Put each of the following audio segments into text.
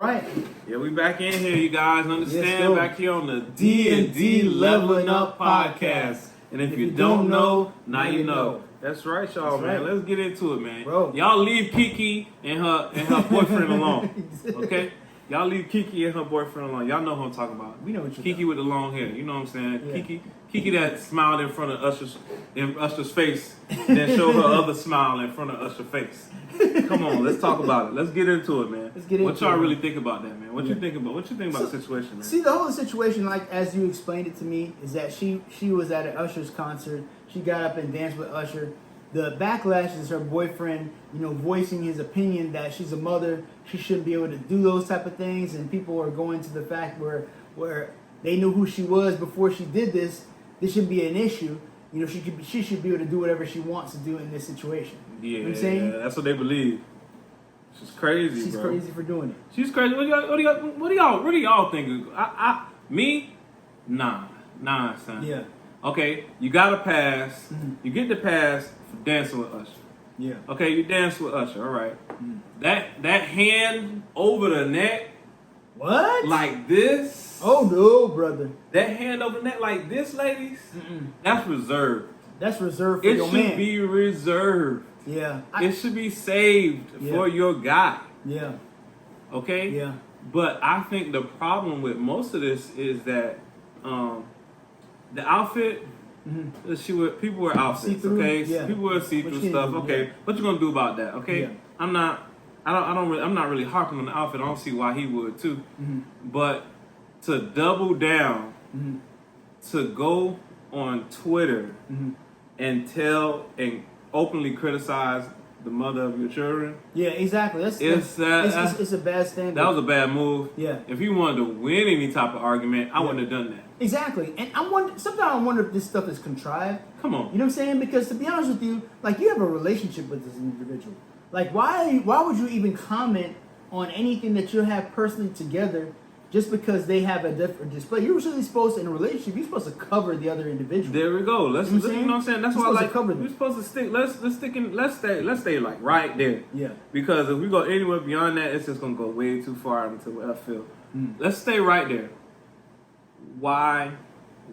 Right. Yeah, we back in here, you guys. Understand? Yes, back here on the D&D Leveling Up podcast. And if you don't know, now you know. That's right, y'all, That's man. right. Let's get into it, man. Bro. Y'all leave KEKE and her boyfriend alone. Okay? Y'all leave KEKE and her boyfriend alone. Y'all know who I'm talking about. We know what you're KEKE talking with the long hair. You know what I'm saying? Yeah. KEKE that smiled in front of Usher's face, then showed her other smile in front of Usher's face. Come on, let's talk about it. Let's get into it, man. Let's get into what y'all it, really man. think about that, man? What you think about the situation, man? See, the whole situation, like as you explained it to me, is that she was at an Usher's concert. She got up and danced with Usher. The backlash is her boyfriend, voicing his opinion that she's a mother, she shouldn't be able to do those type of things, and people are going to the fact where they knew who she was before she did this. This shouldn't be an issue. She should be able to do whatever she wants to do in this situation. Yeah, you know what I'm saying? That's what they believe. She's crazy, She's bro. crazy for doing it. She's crazy. What do y'all think? Me? Nah, son. Yeah. Okay, you got a pass. Mm-hmm. You get the pass for dancing with Usher. Yeah. Okay, you dance with Usher. All right. Mm-hmm. That hand over the neck, What? like this. Oh no, brother. That hand over the neck like this, ladies. That's reserved. That's reserved for It your should man. be reserved. Yeah. It should be saved for your guy. Yeah. Okay? Yeah. But I think the problem with most of this is that the outfit, people wear outfits, See-through? okay? Yeah. People wear see-through What you stuff, gonna do? okay? Yeah. What you gonna do about that, okay? Yeah. I'm not really harping on the outfit. I don't see why he would too. Mm-hmm. But to double down, to go on Twitter and tell and openly criticize the mother of your children. Yeah, exactly. It's a bad standard. That was a bad move. Yeah. If you wanted to win any type of argument, I wouldn't have done that. Exactly. And sometimes I wonder if this stuff is contrived. Come on. You know what I'm saying? Because to be honest with you, like you have a relationship with this individual. Like why would you even comment on anything that you have personally together just because they have a different display? You're usually supposed to, in a relationship, you're supposed to cover the other individual. There we go. You know what I'm saying? That's why like we're supposed to stick. Let's stay like right there. Yeah. Because if we go anywhere beyond that, it's just gonna go way too far into I feel. Let's stay right there. Why?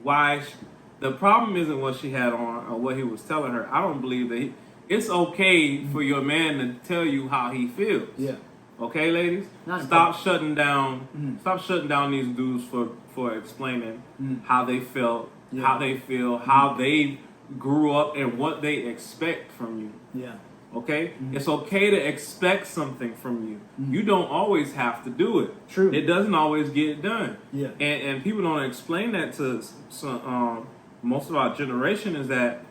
The problem isn't what she had on or what he was telling her. I don't believe that it's okay for your man to tell you how he feels. Yeah. Okay, ladies? Stop shutting down these dudes for explaining how they felt, how they feel, how they grew up, and what they expect from you. Yeah. Okay? It's okay to expect something from you. You don't always have to do it. True. It doesn't always get done. Yeah. And people don't explain that to most of our generation is that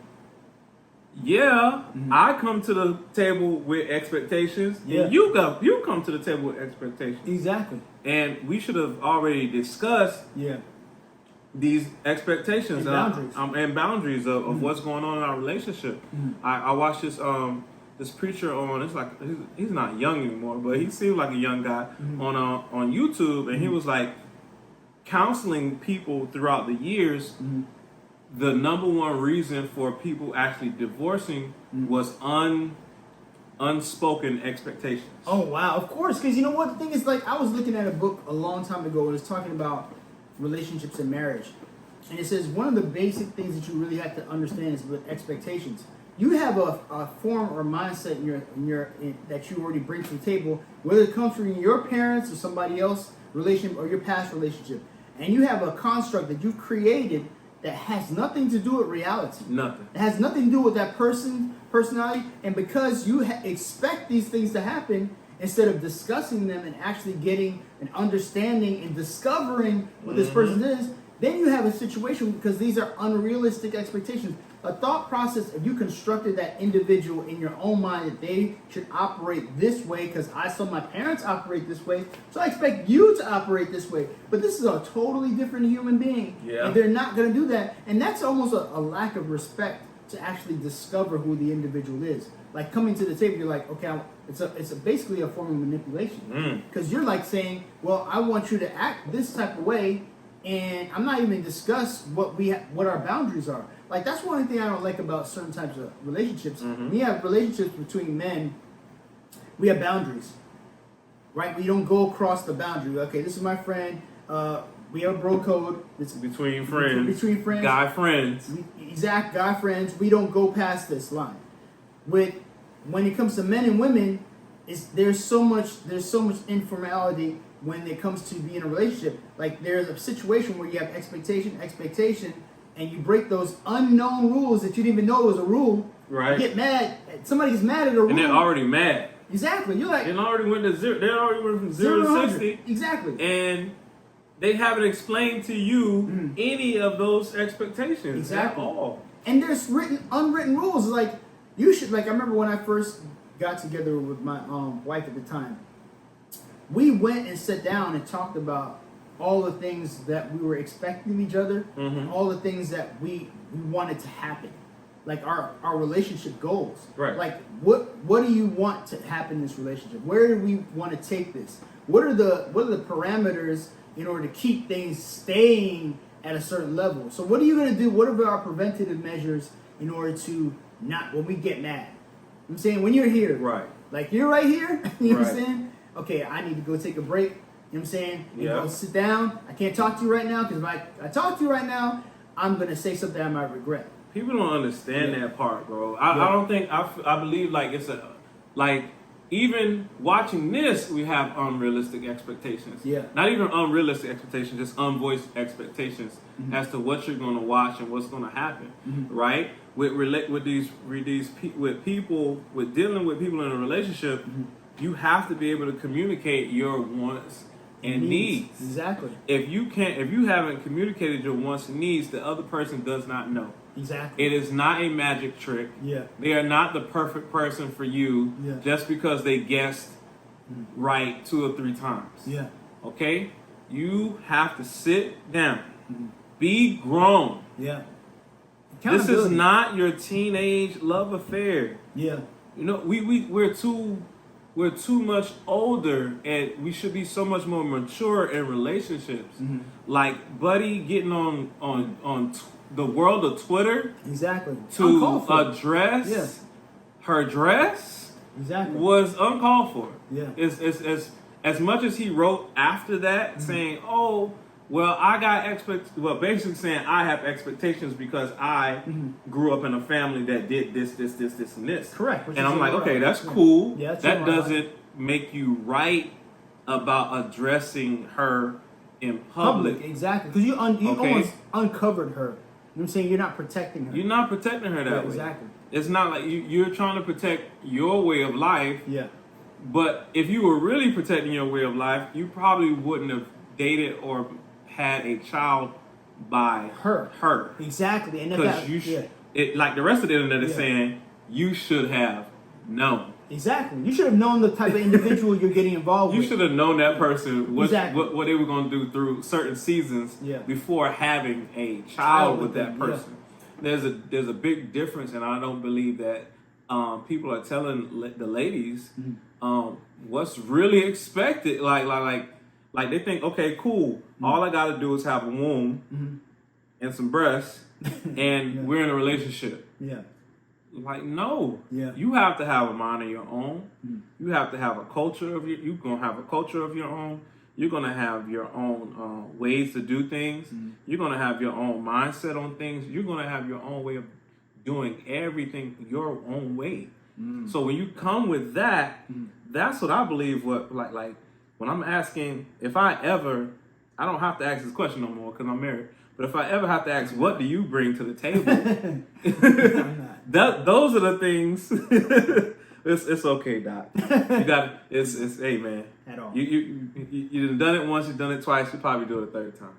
I come to the table with expectations, and you come to the table with expectations. Exactly. And we should have already discussed these expectations and boundaries of what's going on in our relationship. I watched this preacher on, it's like he's not young anymore, but he seemed like a young guy on YouTube, and he was like counseling people throughout the years. The number one reason for people actually divorcing was unspoken expectations. Oh wow, of course, because you know what the thing is, like I was looking at a book a long time ago and it was talking about relationships and marriage, and it says one of the basic things that you really have to understand is with expectations. You have a form or mindset that you already bring to the table, whether it comes from your parents or somebody else relationship or your past relationship, and you have a construct that you've created that has nothing to do with reality. Nothing. It has nothing to do with that personality, and because you expect these things to happen, instead of discussing them and actually getting an understanding and discovering what this person is, then you have a situation because these are unrealistic expectations. A thought process, if you constructed that individual in your own mind that they should operate this way because I saw my parents operate this way, so I expect you to operate this way. But this is a totally different human being, and they're not going to do that. And that's almost a lack of respect to actually discover who the individual is. Like coming to the table, you're like, okay, it's basically a form of manipulation because you're like saying, well, I want you to act this type of way, and I'm not even discuss what our boundaries are. Like that's one thing I don't like about certain types of relationships. When you have relationships between men, we have boundaries. right? We don't go across the boundary. Okay, this is my friend. We have a bro code. It's between friends. Between friends. Guy friends. Exact guy friends. We don't go past this line. When it comes to men and women, there's so much informality when it comes to being in a relationship. Like there's a situation where you have expectation, and you break those unknown rules that you didn't even know was a rule. Right. You get mad. Somebody gets mad at a rule. And they're already mad. Exactly. You're like, they already went from 0 to 60. Exactly. And they haven't explained to you any of those expectations at all. And there's unwritten rules. Like you should. Like I remember when I first got together with my wife at the time. We went and sat down and talked about all the things that we were expecting of each other, all the things that we wanted to happen, like our relationship goals. Right. Like what do you want to happen in this relationship? Where do we want to take this? What are the parameters in order to keep things staying at a certain level? So what are you going to do? What are our preventative measures in order to not when we get mad? I'm saying when you're here, right? Like you're right here. You know what I'm saying? Okay, I need to go take a break. You know what I'm saying? Yeah. Go sit down. I can't talk to you right now because if I talk to you right now, I'm going to say something I might regret. People don't understand that part, bro. I don't think, I believe like even watching this, we have unrealistic expectations. Yeah. Not even unrealistic expectations, just unvoiced expectations as to what you're going to watch and what's going to happen, right? With dealing with people in a relationship, you have to be able to communicate your wants and needs. Exactly. If you haven't communicated your wants and needs, the other person does not know. Exactly. It is not a magic trick. Yeah. They are not the perfect person for you just because they guessed right 2 or 3 times. Yeah. Okay? You have to sit down. Be grown. Yeah. This is not your teenage love affair. Yeah. You know, we're too much older and we should be so much more mature in relationships. Like Buddy getting on the world of Twitter exactly to address her dress was uncalled for. Yeah. It's as much as he wrote after that saying, oh, well, basically saying I have expectations because I grew up in a family that did this, and this. Correct. And I'm like, okay, that's cool. Yeah, that doesn't make you right about addressing her in public. Exactly. Because you almost uncovered her. You know what I'm saying? You're not protecting her. You're not protecting her that way. Exactly. It's not like you're trying to protect your way of life. Yeah. But if you were really protecting your way of life, you probably wouldn't have dated or had a child by her. Exactly. And like the rest of the internet is saying, you should have known. Exactly. You should have known the type of individual you're getting involved with. You should have known that person, what they were going to do through certain seasons before having a child with that person. Yeah. There's a big difference, and I don't believe that people are telling the ladies what's really expected. Like they think, okay, cool. All I got to do is have a womb and some breasts, and we're in a relationship. Yeah. Like, no. Yeah. You have to have a mind of your own. You have to have a culture of your. You're gonna have a culture of your own. You're gonna have your own ways to do things. You're gonna have your own mindset on things. You're gonna have your own way of doing everything your own way. So when you come with that, that's what I believe. What like when I'm asking, if I don't have to ask this question no more because I'm married. But if I ever have to ask, what do you bring to the table? Those are the things. It's okay, Doc. You got it's hey man. At all. You done it once, you've done it twice, you probably do it a 3rd time.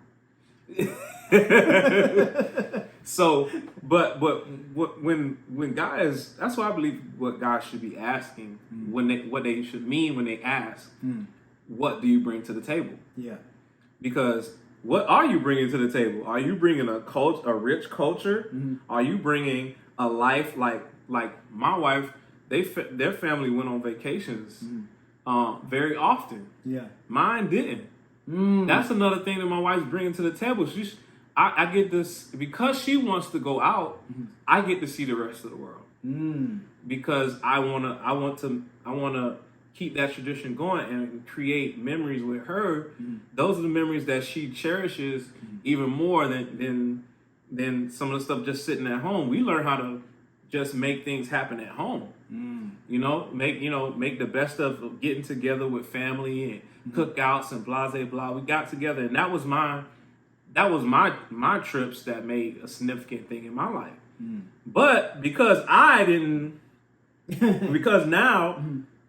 So, but when guys, that's what I believe what guys should be asking what they should mean when they ask, what do you bring to the table? Yeah. Because what are you bringing to the table? Are you bringing a rich culture? Are you bringing a life like my wife? Their family went on vacations very often. Yeah, mine didn't. That's another thing that my wife's bringing to the table. I get this because she wants to go out. I get to see the rest of the world because I want to keep that tradition going and create memories with her, those are the memories that she cherishes even more than some of the stuff just sitting at home. We learn how to just make things happen at home. Make the best of getting together with family and cookouts and blah blah blah. We got together, and that was my trips that made a significant thing in my life. But because I didn't, because now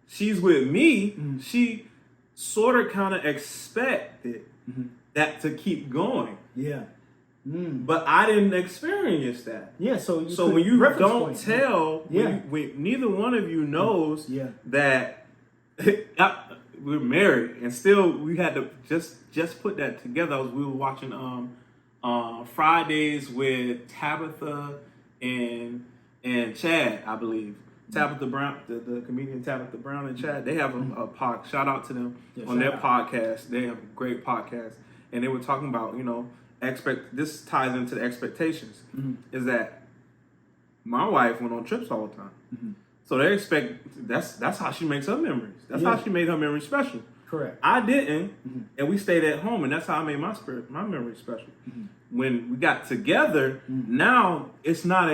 she's with me, she sort of kind of expected that to keep going. Yeah. But I didn't experience that. Yeah, so when you don't tell, when neither one of you knows that we're married, and still we had to just put that together. We were watching Fridays with Tabitha and Chad, I believe. Tabitha Brown, the comedian Tabitha Brown and Chad, they have a pod. Shout out to them on their podcast. They have a great podcast, and they were talking about this ties into the expectations. Is that my wife went on trips all the time, so they expect that's how she makes her memories. That's how she made her memories special. Correct. I didn't, and we stayed at home, and that's how I made my memories special. When we got together, now it's not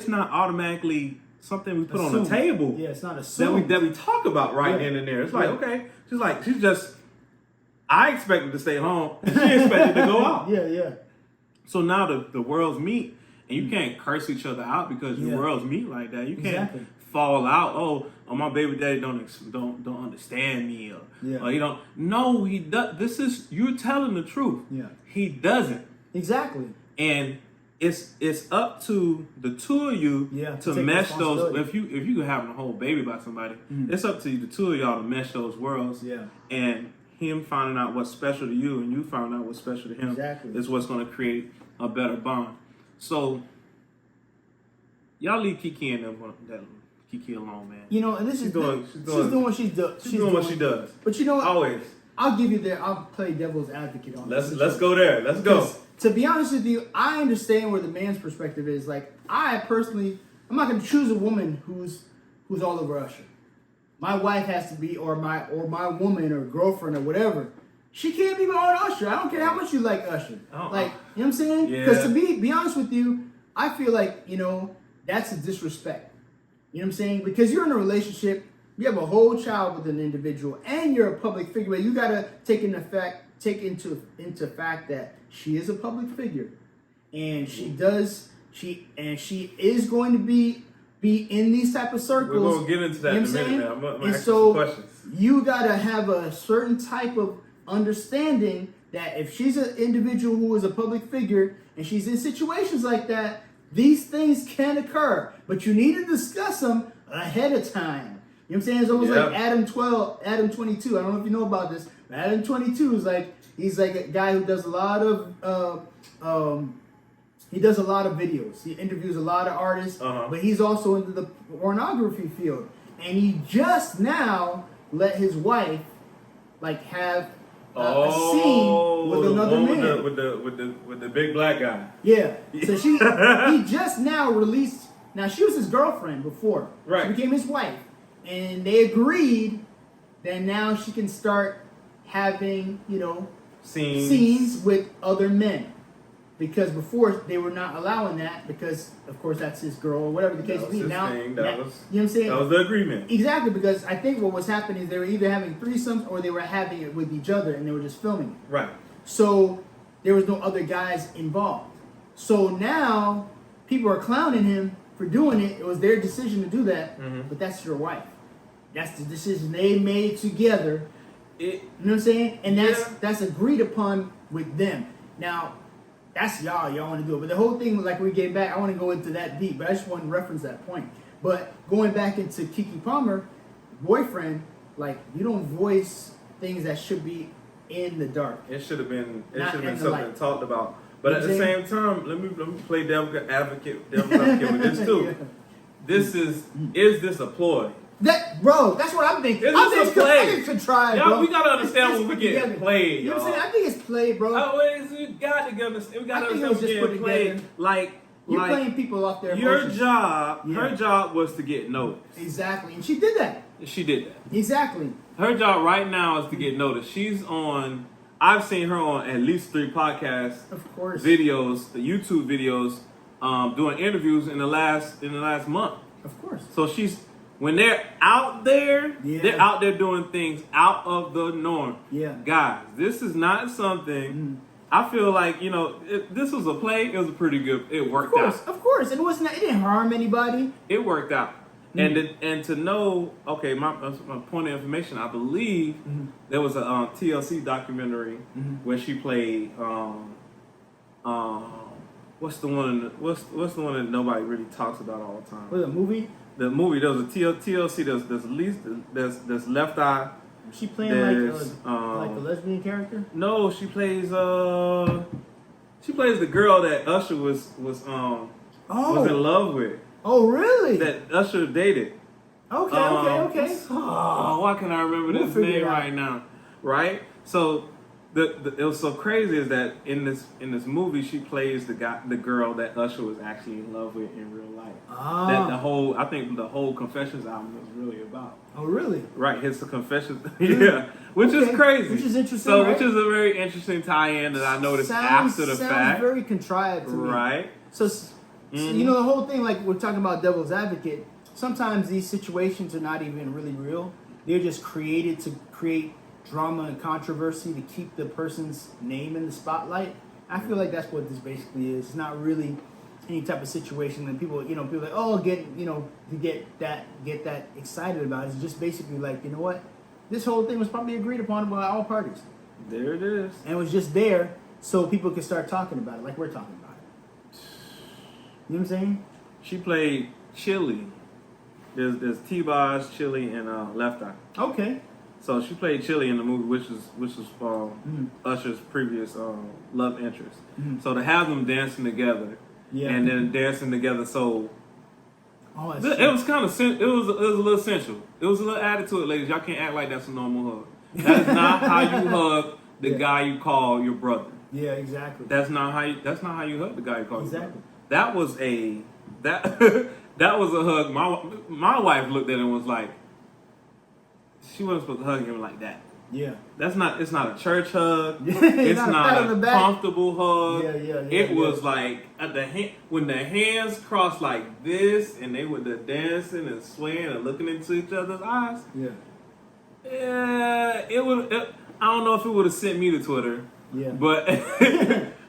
automatically something we put on the table. Yeah, it's not assumed that we talk about right then and there. It's like, okay, she's just. I expected to stay home. She expected to go out. Yeah. So now the worlds meet, and you can't curse each other out because your worlds meet like that. You can't fall out. Oh, my baby daddy don't understand me, or he don't. No, he does. You're telling the truth. Yeah, he doesn't. Exactly. And it's up to the two of you to mesh those. If you having a whole baby by somebody, it's up to the two of y'all to mesh those worlds. Yeah, and him finding out what's special to you and you finding out what's special to him is what's going to create a better bond. So y'all leave KEKE and KEKE alone, man. And this she's doing what she does. She's doing what she does. But you know what? Always. I'll give you there. I'll play devil's advocate on this. Let's go there. Let's go. To be honest with you, I understand where the man's perspective is. Like, I personally, I'm not going to choose a woman who's all over Usher. My wife has to be, or my woman or girlfriend or whatever. She can't be on Usher. I don't care how much you like Usher. Like, you know what I'm saying? Because to be honest with you, I feel like, that's a disrespect. You know what I'm saying? Because you're in a relationship, you have a whole child with an individual, and you're a public figure. You got to take into fact that she is a public figure, and she is going to be in these type of circles. We're going to get into that in a minute now. I'm going to ask you some questions. You got to have a certain type of understanding that if she's an individual who is a public figure and she's in situations like that, these things can occur. But you need to discuss them ahead of time. You know what I'm saying? It's almost like Adam 22. I don't know if you know about this, but Adam 22 is he's like a guy who does a lot of he does a lot of videos. He interviews a lot of artists, but he's also into the pornography field. And he just now let his wife have a scene with another man. With the big black guy. Yeah. So he just now released. Now she was his girlfriend before. Right. She became his wife, and they agreed that now she can start having scenes with other men. Because before they were not allowing that because, of course, that's his girl or whatever the case may be. Now, you know what I'm saying? That was the agreement. Exactly, because I think what was happening is they were either having threesomes or they were having it with each other and they were just filming it. Right. So there was no other guys involved. So now people are clowning him for doing it. It was their decision to do that, but that's your wife. That's the decision they made together. You know what I'm saying? And that's agreed upon with them. Now, that's y'all want to do it. But the whole thing, like we get back, I want to go into that deep, but I just want to reference that point. But going back into KEKE Palmer, boyfriend, you don't voice things that should be in the dark. It should have been something talked about. But at the same time, let me play devil's advocate with this too. This is this a ploy? That's what I'm thinking. Is this a play? I think it's contrived, y'all, bro. we gotta understand when we get played. You know what I'm saying? I think it's played, bro. We gotta understand. We gotta understand when we get played. You're playing people off their your emotions. job, her job was to get noticed. Exactly, and she did that. she did that. Exactly. Her job right now is to get noticed. She's on. I've seen her on at least 3 podcasts, of course, videos, the YouTube videos, doing interviews in the last month. Of course. So when they're out there, yeah. they're out there doing things out of the norm. Yeah. Guys, this is not something. I feel like, this was a play. It was a pretty good. It worked out. Of course, it wasn't. It didn't harm anybody. It worked out. And to know, okay, my point of information, I believe there was a TLC documentary where she played. What's the one? What's the one that nobody really talks about all the time? Was it a movie? The movie. There was a TLC. There's at least there's Left Eye. Was she playing like a lesbian character? No, she plays the girl that Usher was in love with. Oh, really? That Usher dated. Okay. Oh, why can't I remember this name right now? Right? So it was so crazy is that in this movie she plays the girl that Usher was actually in love with in real life. That I think the whole Confessions album was really about. Oh, really? Right, hits the Confessions. Yeah. Which is crazy. Which is interesting. So right? which is a very interesting tie-in that I noticed after the fact. Sounds very contrived to me. Right. So the whole thing, like we're talking about devil's advocate, sometimes these situations are not even really real. They're just created to create drama and controversy to keep the person's name in the spotlight. I feel like that's what this basically is. It's not really any type of situation that people like, oh, get that excited about it. It's just basically like, you know what? This whole thing was probably agreed upon by all parties. There it is. And it was just there so people could start talking about it like we're talking about it. You know what I'm saying? She played Chili. There's T-Boz, Chili, and Left Eye. Okay. So she played Chili in the movie, which was Usher's previous love interest. So to have them dancing together, and then dancing together, so it was kind of it was a little sensual. It was a little added to it, ladies. Y'all can't act like that's a normal hug. That's not how you hug the guy you call your brother. Yeah, exactly. That's not how you hug the guy you call your brother. That was that was a hug. My wife looked at it and was like, she wasn't supposed to hug him like that. Yeah. It's not a church hug. It's not a comfortable hug. It was like when the hands crossed like this and they were dancing and swaying and looking into each other's eyes. Yeah, it would. I don't know if it would have sent me to Twitter. Yeah. But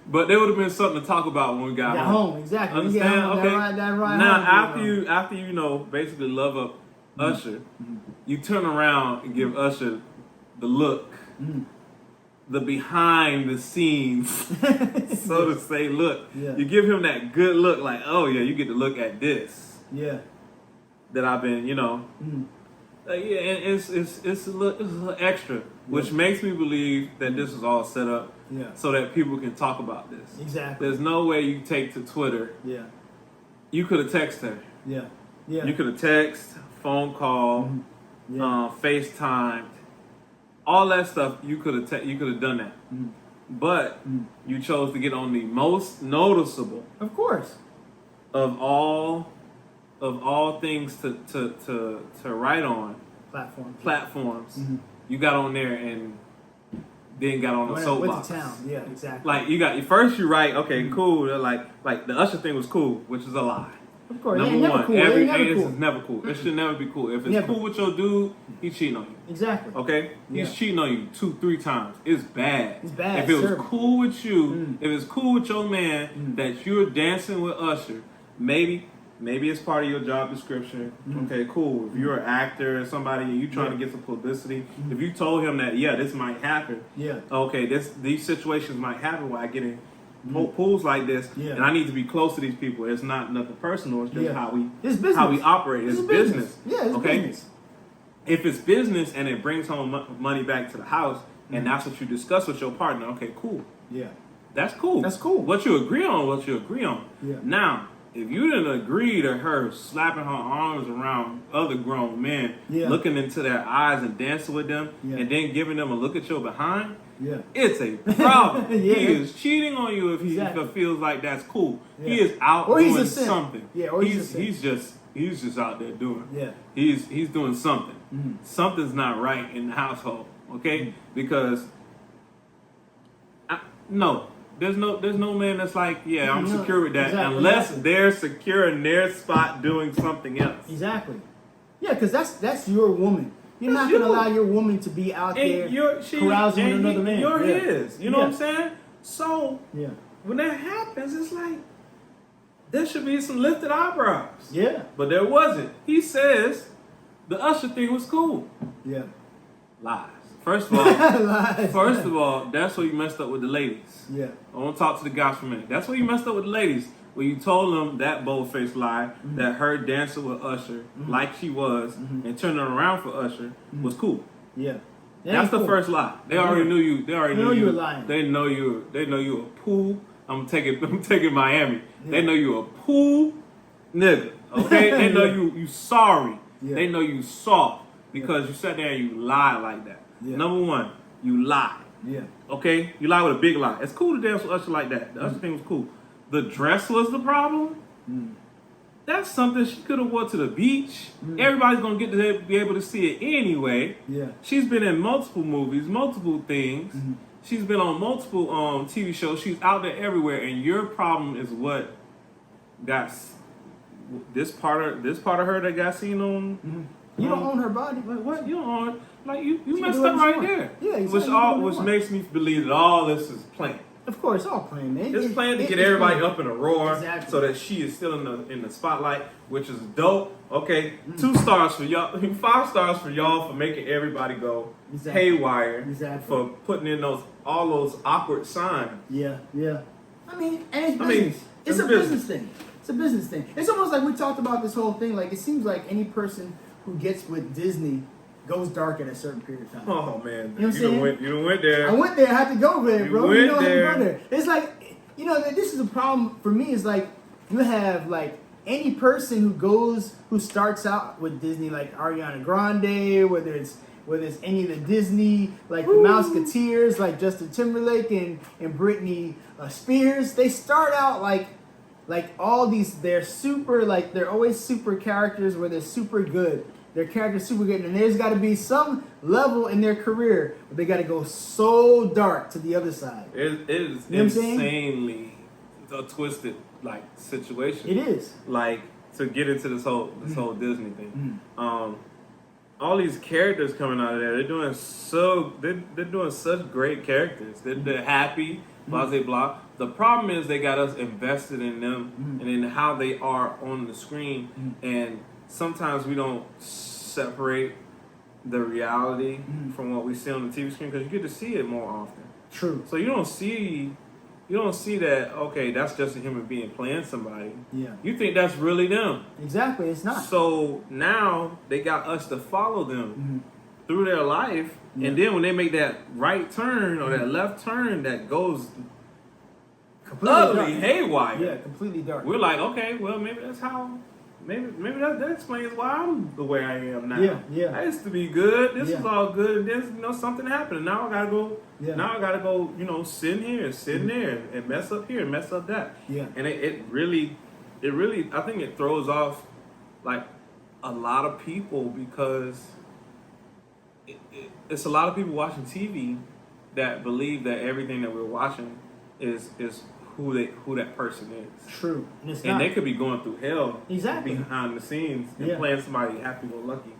but there would have been something to talk about when we got home. Exactly. Understand? Okay. That ride now after you basically love up Usher, you turn around and give Usher the look, the behind the scenes, so to say, look. Yeah. You give him that good look, like, oh yeah, you get to look at this. Yeah. That I've been, and it's a little extra, which makes me believe that this is all set up so that people can talk about this. Exactly. There's no way you take to Twitter. Yeah. You could have texted her. Yeah. Yeah. You could have texted, phone call, FaceTime, all that stuff. You could have done that, but you chose to get on the most noticeable, of course, of all things to write on platforms. You got on there and then got on the soapbox. Went to town. Yeah, exactly. Like you write, okay, cool. Like the Usher thing was cool, which is a lie. Of course, Number one, cool. This is never cool. It should never be cool. If it's cool with your dude, he's cheating on you. Exactly. Okay? He's cheating on you 2-3 times. It's bad. It's bad. If it was cool with you, if it's cool with your man that you're dancing with Usher, maybe it's part of your job description. Okay, cool. If you're an actor or somebody and you're trying to get some publicity, if you told him that, this might happen. Yeah. Okay, these situations might happen while I get in pools like this, and I need to be close to these people. It's not nothing personal. It's just how we operate. It's business. Yeah, it's business. If it's business and it brings home money back to the house, and that's what you discuss with your partner, okay, cool. Yeah, that's cool. That's cool. What you agree on. Yeah. Now, if you didn't agree to her slapping her arms around other grown men, looking into their eyes and dancing with them, and then giving them a look at your behind, it's a problem. He is cheating on you if he feels like that's cool. He is out doing something. Yeah, or he's just out there doing. Yeah, he's doing something. something's not right in the household. Okay, because there's no man that's like, I'm secure with that, unless they're secure in their spot doing something else. Exactly. Yeah, because that's your woman. You're not going to allow your woman to be out there carousing with another man. You're his. You know what I'm saying? So when that happens, it's like there should be some lifted eyebrows. Yeah. But there wasn't. He says the Usher thing was cool. Yeah. Lies. First of all, that's where you messed up with the ladies. Yeah. I want to talk to the guys for a minute. That's where you messed up with the ladies. When you told them that bold-faced lie, that her dancing with Usher like she was and turning around for Usher was cool. Yeah. That's the first lie. They already knew you. They already knew you were lying. They know you. They know you a pool. I'm taking Miami. Yeah. They know you a pool nigga. Okay. They know you sorry. Yeah. They know you soft because you sat there and you lied like that. Yeah. Number one, you lied. Yeah. Okay. You lied with a big lie. It's cool to dance with Usher like that. The Usher thing was cool. The dress was the problem. That's something she could have wore to the beach. Everybody's gonna get to be able to see it anyway. Yeah. She's been in multiple movies, multiple things. She's been on multiple TV shows. She's out there everywhere, and your problem is what got this part of her that got seen on. You don't own her body. Like what? You don't own. Like you messed up right there. Yeah, exactly. Which makes me believe that all this is planned. Of course, all playing, man. It's planned to get everybody up in a roar, so that she is still in the spotlight, which is dope. Okay, 2 stars for y'all, 5 stars for y'all for making everybody go haywire, for putting in all those awkward signs. Yeah. I mean, and it's business. It's a business thing. It's a business thing. It's almost like we talked about this whole thing. Like it seems like any person who gets with Disney goes dark at a certain period of time. Oh man, you know what I'm saying? You went there. I went there. I had to go there, bro. You know, went there. I had to go there. It's like, this is a problem for me. Is like you have like any person who starts out with Disney, like Ariana Grande, whether it's any of the Disney, like the Mouseketeers, like Justin Timberlake and Britney Spears. They start out like all these. They're always super characters where they're super good. Their character's super good, and there's got to be some level in their career where they got to go so dark to the other side. It is insanely a twisted situation. It is to get into this whole Disney thing. All these characters coming out of there, they're doing such great characters. They're happy, blah blah blah. The problem is they got us invested in them and in how they are on the screen and. Sometimes we don't separate the reality from what we see on the TV screen because you get to see it more often. True. So you don't see that, okay, that's just a human being playing somebody. Yeah. You think that's really them. Exactly, it's not. So now they got us to follow them through their life, and then when they make that right turn or that left turn that goes completely haywire. Yeah, completely dark. We're like, okay, well maybe that's how. Maybe that explains why I'm the way I am now. Yeah. I used to be good. This was all good, and then something happened. And now I gotta go. Yeah. Now I gotta go. Sit here, sit in there, and mess up here, and mess up that. Yeah. And it really, I think it throws off like a lot of people because it's a lot of people watching TV that believe that everything that we're watching is who that person is. True. And they could be going through hell behind the scenes and playing somebody happy-go-lucky.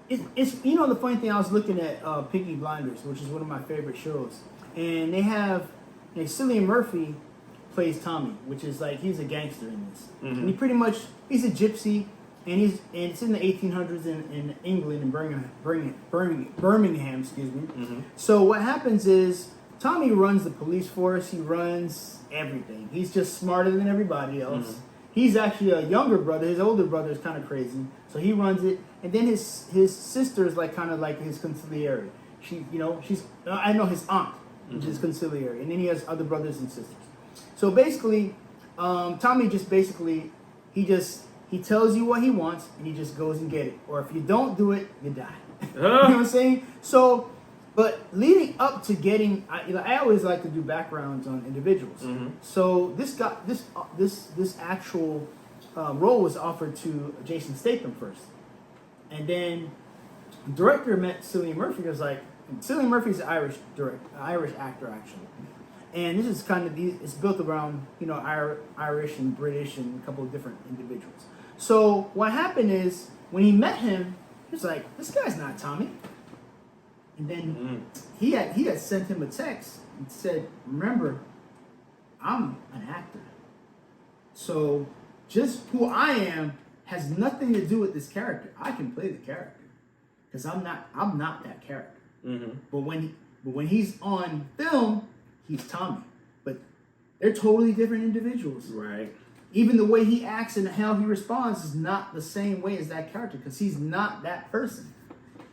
It's the funny thing, I was looking at Peaky Blinders, which is one of my favorite shows. And they have, Cillian Murphy plays Tommy, which is like, he's a gangster in this. And he's a gypsy, and it's in the 1800s in England, in Birmingham, excuse me. So what happens is, Tommy runs the police force, he runs everything. He's just smarter than everybody else. He's actually a younger brother. His older brother is kind of crazy, so he runs it. And then his sister is kind of like his consigliere. She's his aunt, which is consigliere. And then he has other brothers and sisters. So basically, Tommy he tells you what he wants, and he just goes and get it. Or if you don't do it, you die. You know what I'm saying? So. But leading up to getting, I always like to do backgrounds on individuals. So this actual role was offered to Jason Statham first, and then director met Cillian Murphy. Was like, Cillian Murphy's an Irish actor actually, and this is kind of it's built around Irish and British and a couple of different individuals. So what happened is when he met him, he was like, this guy's not Tommy. And then he had sent him a text and said, remember, I'm an actor. So just who I am has nothing to do with this character. I can play the character because I'm not that character. Mm-hmm. But when he's on film, he's Tommy. But they're totally different individuals. Right. Even the way he acts and how he responds is not the same way as that character because he's not that person.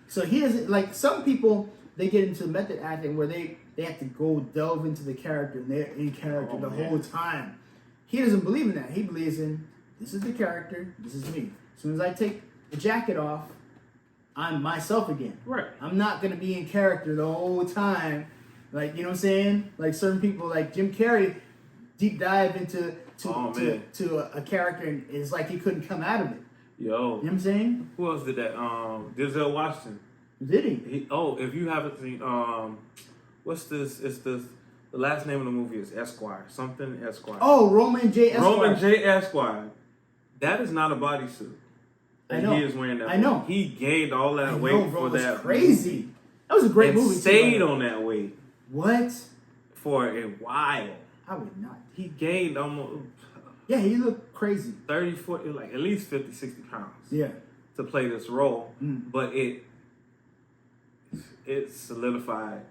So he doesn't, like some people, they get into method acting where they have to go delve into the character and they're in character whole time. He doesn't believe in that. He believes in, this is the character, this is me. As soon as I take the jacket off, I'm myself again. Right. I'm not going to be in character the whole time. Like, you know what I'm saying? Like certain people, like Jim Carrey, deep dive into a character and it's like he couldn't come out of it. Yo. You know what I'm saying? Who else did that? Denzel Washington. Did he? If you haven't seen, what's this? It's the last name of the movie is Esquire. Something Esquire. Oh, Roman J. Esquire. Roman J. Esquire. That is not a bodysuit. I know. He is wearing that. I know. He gained all that weight for that. Crazy. Movie. That was a great movie. Stayed on that weight. What? For a while. I would not. He gained almost. Yeah, he looked crazy. 30, 40, like at least 50, 60 pounds. Yeah. To play this role. But it solidified.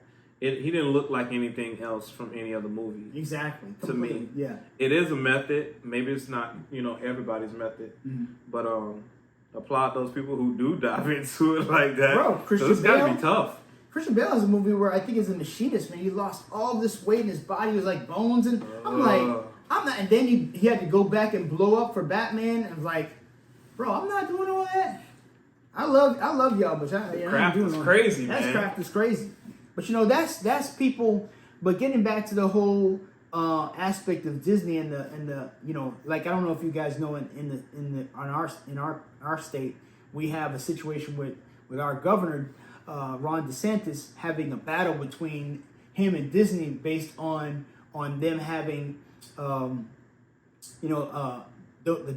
He didn't look like anything else from any other movie. Exactly. To me. Yeah. It is a method. Maybe it's not, everybody's method. But applaud those people who do dive into it like that. Bro, Christian Bale. It's gotta be tough. Christian Bale has a movie where I think it's a machinist, man. He lost all this weight and his body was like bones. And I'm like, I'm not. And then he had to go back and blow up for Batman. And I was like, bro, I'm not doing all that. I love y'all, but Craft is crazy, man. That craft is crazy. But that's people. But getting back to the whole aspect of Disney and the like, I don't know if you guys know in our state we have a situation with our governor Ron DeSantis having a battle between him and Disney based on them having the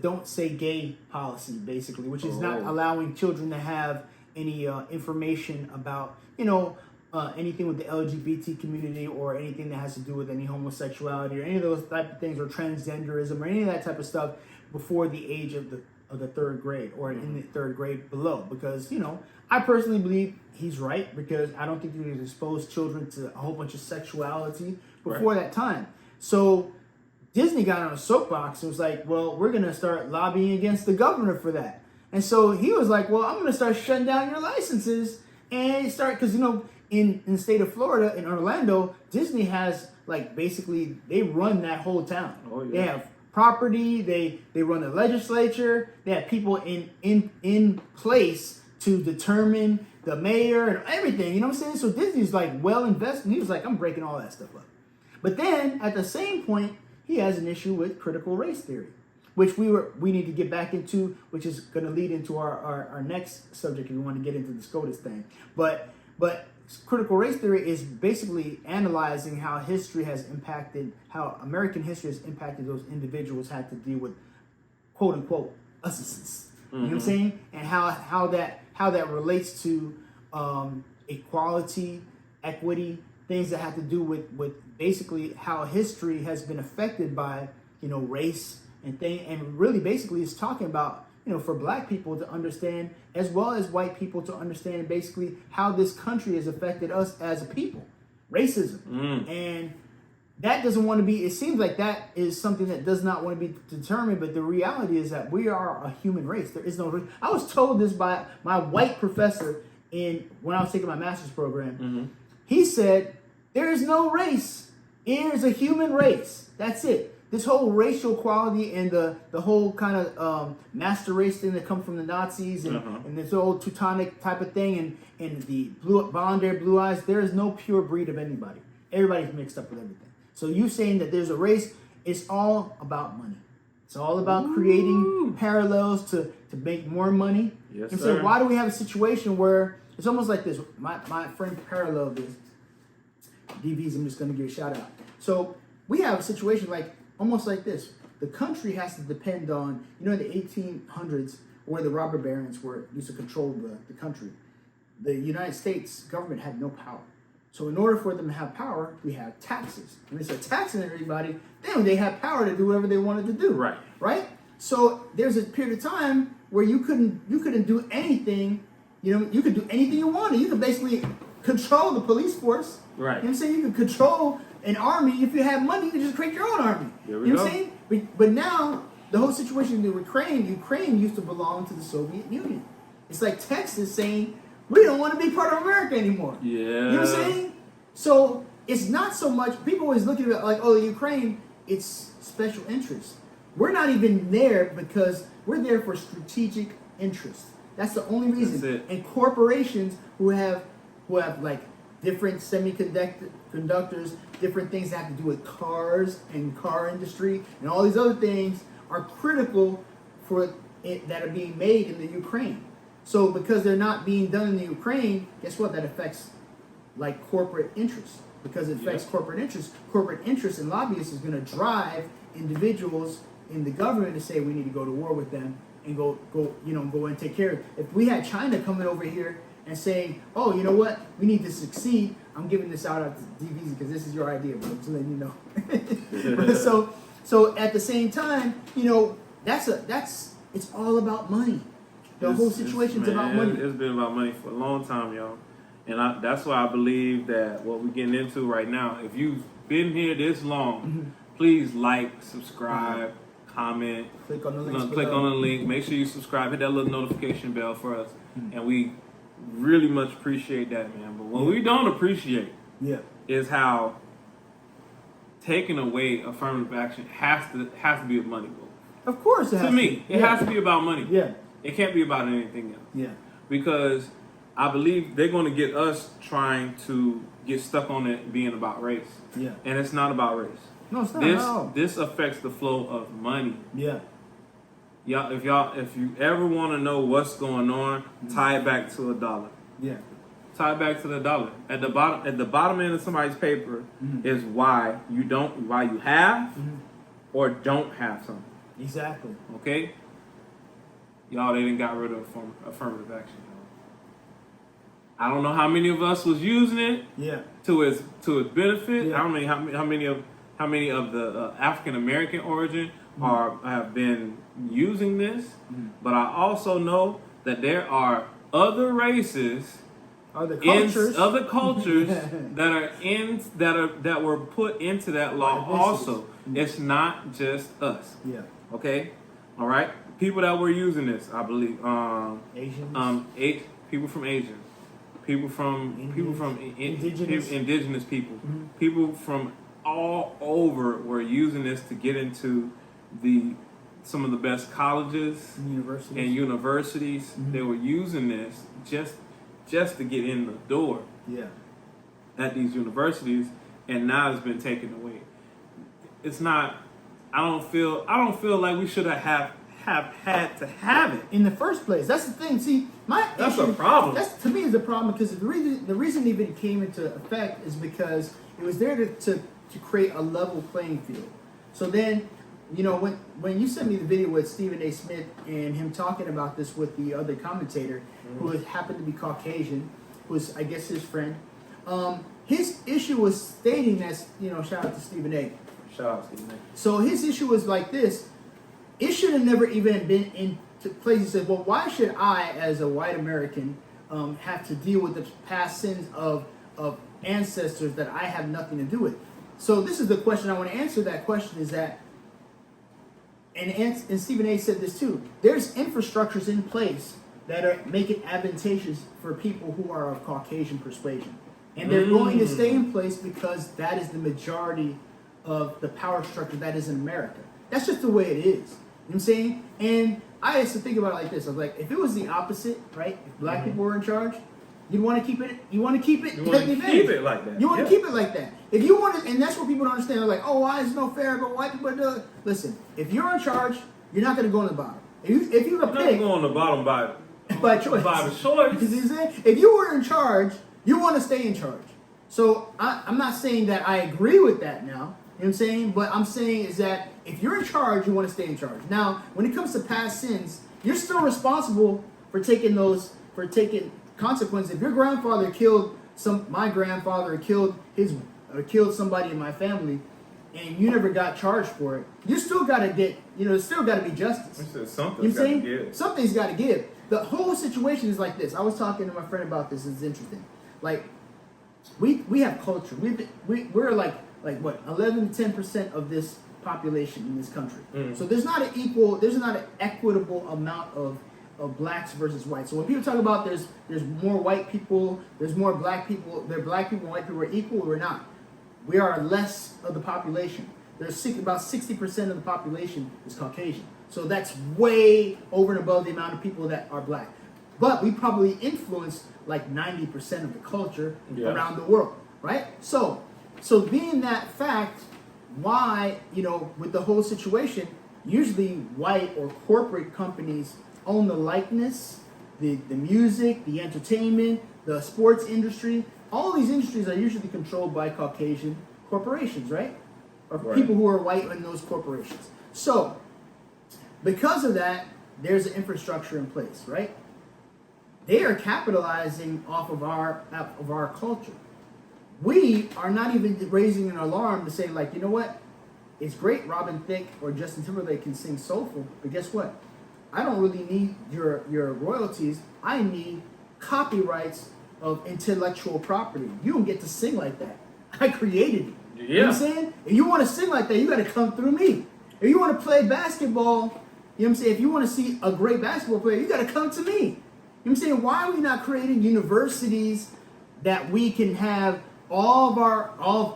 don't say gay policy, basically, which is not allowing children to have any information about anything with the LGBT community or anything that has to do with any homosexuality or any of those type of things or transgenderism or any of that type of stuff before the age of the third grade or in the third grade below. Because I personally believe he's right, because I don't think you can expose children to a whole bunch of sexuality before that time. So Disney got on a soapbox and was like, well, we're going to start lobbying against the governor for that. And so he was like, well, I'm going to start shutting down your licenses and start, because, in the state of Florida, in Orlando, Disney has, like, basically, they run that whole town. Oh, yeah. They have property, they run the legislature, they have people in place to determine the mayor and everything, you know what I'm saying? So Disney's, like, well invested, and he was like, I'm breaking all that stuff up. But then, at the same point, he has an issue with critical race theory, which we need to get back into, which is going to lead into our next subject if we want to get into the SCOTUS thing. But critical race theory is basically analyzing how American history has impacted those individuals had to deal with quote unquote us. You know what I'm saying? And how that relates to equality, equity, things that have to do with basically how history has been affected by race and really basically it's talking about for black people to understand as well as white people to understand basically how this country has affected us as a people, racism. And that doesn't want to be, it seems like that is something that does not want to be determined, but the reality is that we are a human race. There is no race. I was told this by my white professor when I was taking my master's program. He said, there is no race. It is a human race. That's it. This whole racial equality and the whole kind of master race thing that comes from the Nazis and this old Teutonic type of thing and the blonde hair, blue eyes, there is no pure breed of anybody. Everybody's mixed up with everything. So you saying that there's a race, it's all about money. It's all about creating parallels to make more money. Yes, sir. So why do we have a situation where It's almost like this. My friend paralleled this. DVs, I'm just going to give a shout out. So we have a situation like almost like this. The country has to depend on, in the 1800s, where the robber barons used to control the country. The United States government had no power. So in order for them to have power, we have taxes. And they start taxing everybody, then they have power to do whatever they wanted to do. Right. Right? So there's a period of time where you couldn't do anything. You could do anything you wanted. You could basically control the police force. Right. You know what I'm saying? You could control an army. If you have money, you could just create your own army. There we you know go. what I'm saying? But now, the whole situation in Ukraine used to belong to the Soviet Union. It's like Texas saying, we don't want to be part of America anymore. Yeah. You know what I'm saying? So it's not so much, people always look at it like, oh, Ukraine, it's special interest. We're not even there because we're there for strategic interest. That's the only reason. That's it. And corporations who have like different semiconductors, different things that have to do with cars and car industry and all these other things are critical for it that are being made in the Ukraine. So because they're not being done in the Ukraine, guess what? That affects like corporate interests. Because it affects corporate interests and lobbyists is going to drive individuals in the government to say we need to go to war with them and go and take care of it. If we had China coming over here and saying, oh, you know what, we need to succeed, I'm giving this out to DVs because this is your idea, bro, just letting you know. so at the same time, it's all about money. The whole situation's about money. It's been about money for a long time, y'all. And that's why I believe that what we're getting into right now, if you've been here this long, please like, subscribe, comment, click on the link. Click on the link. Make sure you subscribe. Hit that little notification bell for us. And we really much appreciate that, man. But what we don't appreciate is how taking away affirmative action has to be a money goal. Of course it has to me. It has to be about money. Yeah. It can't be about anything else. Yeah. Because I believe they're going to get us trying to get stuck on it being about race. Yeah. And it's not about race. No, it's not at all. This affects the flow of money. Yeah. If you ever want to know what's going on, tie it back to a dollar. Yeah. Tie it back to the dollar. At the bottom end of somebody's paper is why you have or don't have something. Exactly. Okay? Y'all, they didn't got rid of affirmative action. I don't know how many of us was using it to its benefit. Yeah. I don't know how many of the African American origin have been using this, but I also know that there are other races, other cultures that were put into that law also. It's not just us. Yeah. Okay. All right. People that were using this, I believe, Asians, people from Asia, people from indigenous people, people from all over were using this to get into some of the best colleges and universities. They were using this just to get in the door at these universities, and now it's been taken away. It's not. I don't feel like we should have had to have it in the first place. That's the thing. See, that's a problem. That's to me is a problem because the reason it even came into effect is because it was there to create a level playing field. So then, when you sent me the video with Stephen A. Smith and him talking about this with the other commentator who happened to be Caucasian, was I guess his friend. His issue was stating that shout out to Stephen A. Shout out to Stephen A. So his issue was like this. It should have never even been into place. He said, well, why should I, as a white American, have to deal with the past sins of ancestors that I have nothing to do with? So this is the question I want to answer. That question is that, and Stephen A. said this too, there's infrastructures in place that make it advantageous for people who are of Caucasian persuasion. And they're going to stay in place because that is the majority of the power structure that is in America. That's just the way it is. You know what I'm saying? And I used to think about it like this. I was like, if it was the opposite, right? If black people were in charge, you'd want to keep it. You want to keep it. You want to keep it like that. You want to keep it like that. If you want to, and that's what people don't understand. They're like, oh, why is it no fair? But white people do it. Listen, if you're in charge, you're not going to go on the bottom. If you're a pig, not going on the bottom by by choice. By choice. If you were in charge, you want to stay in charge. So I'm not saying that I agree with that now. You know what I'm saying? But I'm saying is that if you're in charge, you want to stay in charge. Now, when it comes to past sins, you're still responsible for taking consequences. If your grandfather killed my grandfather, killed somebody in my family, and you never got charged for it, you still got to get, there's still got to be justice. Something's got to give. Something's got to give. The whole situation is like this. I was talking to my friend about this. It's interesting. Like, we have culture. We're like what, 11 to 10% of this population in this country. So there's not an equitable amount of blacks versus whites. So when people talk about there's more white people, there's more black people, black people and white people are equal, we're not. We are less of the population. There's about 60% of the population is Caucasian. So that's way over and above the amount of people that are black. But we probably influence like 90% of the culture around the world, right? So being that fact, why, with the whole situation, usually white or corporate companies own the likeness, the music, the entertainment, the sports industry. All these industries are usually controlled by Caucasian corporations, right? Or people who are white in those corporations. So, because of that, there's an infrastructure in place, right? They are capitalizing off of our culture. We are not even raising an alarm to say, like, you know what? It's great Robin Thicke or Justin Timberlake can sing soulful, but guess what? I don't really need your royalties. I need copyrights of intellectual property. You don't get to sing like that. I created it. Yeah. You know what I'm saying? If you want to sing like that, you got to come through me. If you want to play basketball, you know what I'm saying? If you want to see a great basketball player, you got to come to me. You know what I'm saying? Why are we not creating universities that we can have all of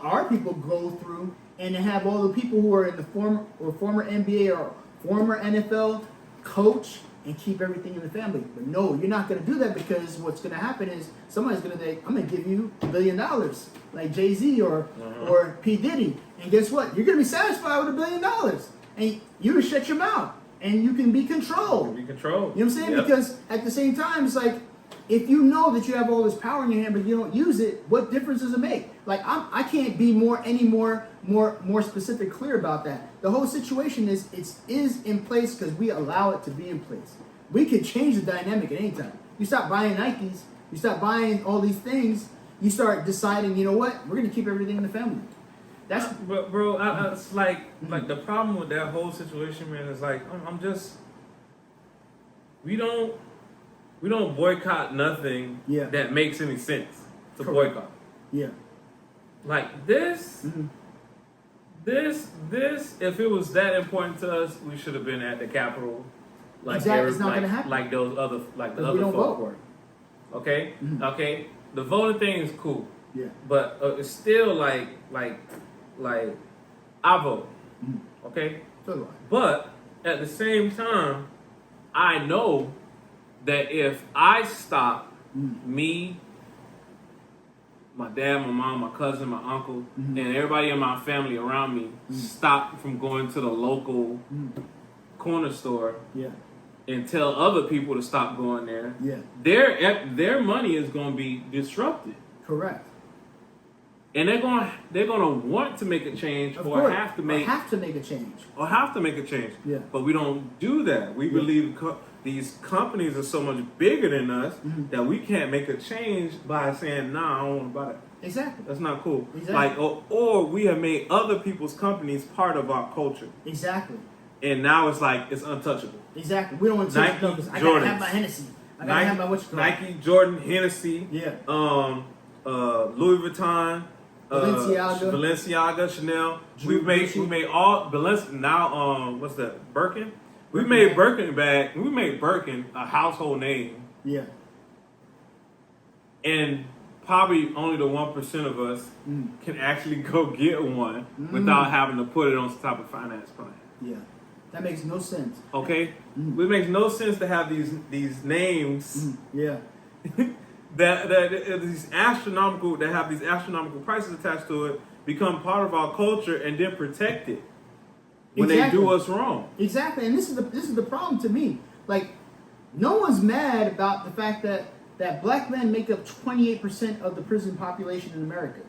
our people go through, and to have all the people who are in the former NBA or former NFL coach and keep everything in the family? But no, you're not going to do that, because what's going to happen is somebody's going to say, I'm going to give you $1 billion, like Jay-Z or P. Diddy. And guess what? You're going to be satisfied with $1 billion. And you can shut your mouth and you can be controlled. You know what I'm saying? Yep. Because at the same time, it's like, if you know that you have all this power in your hand but you don't use it, what difference does it make? Like, I can't be more specific, clear about that. The whole situation is in place because we allow it to be in place. We could change the dynamic at any time. You stop buying Nikes, you stop buying all these things, you start deciding, you know what, we're gonna keep everything in the family. That's bro. It's like the problem with that whole situation, man, is like I'm just we don't boycott nothing that makes any sense to boycott. Yeah. Like this, this, if it was that important to us, we should have been at the Capitol. Like exactly, it's not going to happen. Like those other, other folk were. Okay? Okay? The voting thing is cool. Yeah. But it's still like I vote. Okay? So do I. But at the same time, I know that if I stop me, my dad, my mom, my cousin, my uncle, and everybody in my family around me stop from going to the local corner store and tell other people to stop going there, their money is going to be disrupted. Correct. And they're gonna want to make a change, or have to make a change. Yeah. But we don't do that. We believe these companies are so much bigger than us that we can't make a change by saying, "Nah, I don't want to buy that." Exactly. That's not cool. Exactly. Like, or we have made other people's companies part of our culture. Exactly. And now it's like it's untouchable. Exactly. We don't want to touch Nike, I gotta have my Hennessy. I gotta have my Nike, Jordan, Hennessy. Yeah. Louis Vuitton. Balenciaga, Chanel. We made all now. What's that? Birkin. We made Birkin a household name. Yeah. And probably only the 1% of us can actually go get one without having to put it on some type of finance plan. Yeah. That makes no sense. Okay. It makes no sense to have these names. Yeah. that these astronomical prices attached to it become part of our culture and then protect it when they do us wrong. Exactly, and this is the problem to me. Like, No one's mad about the fact that black men make up 28% of the prison population in America.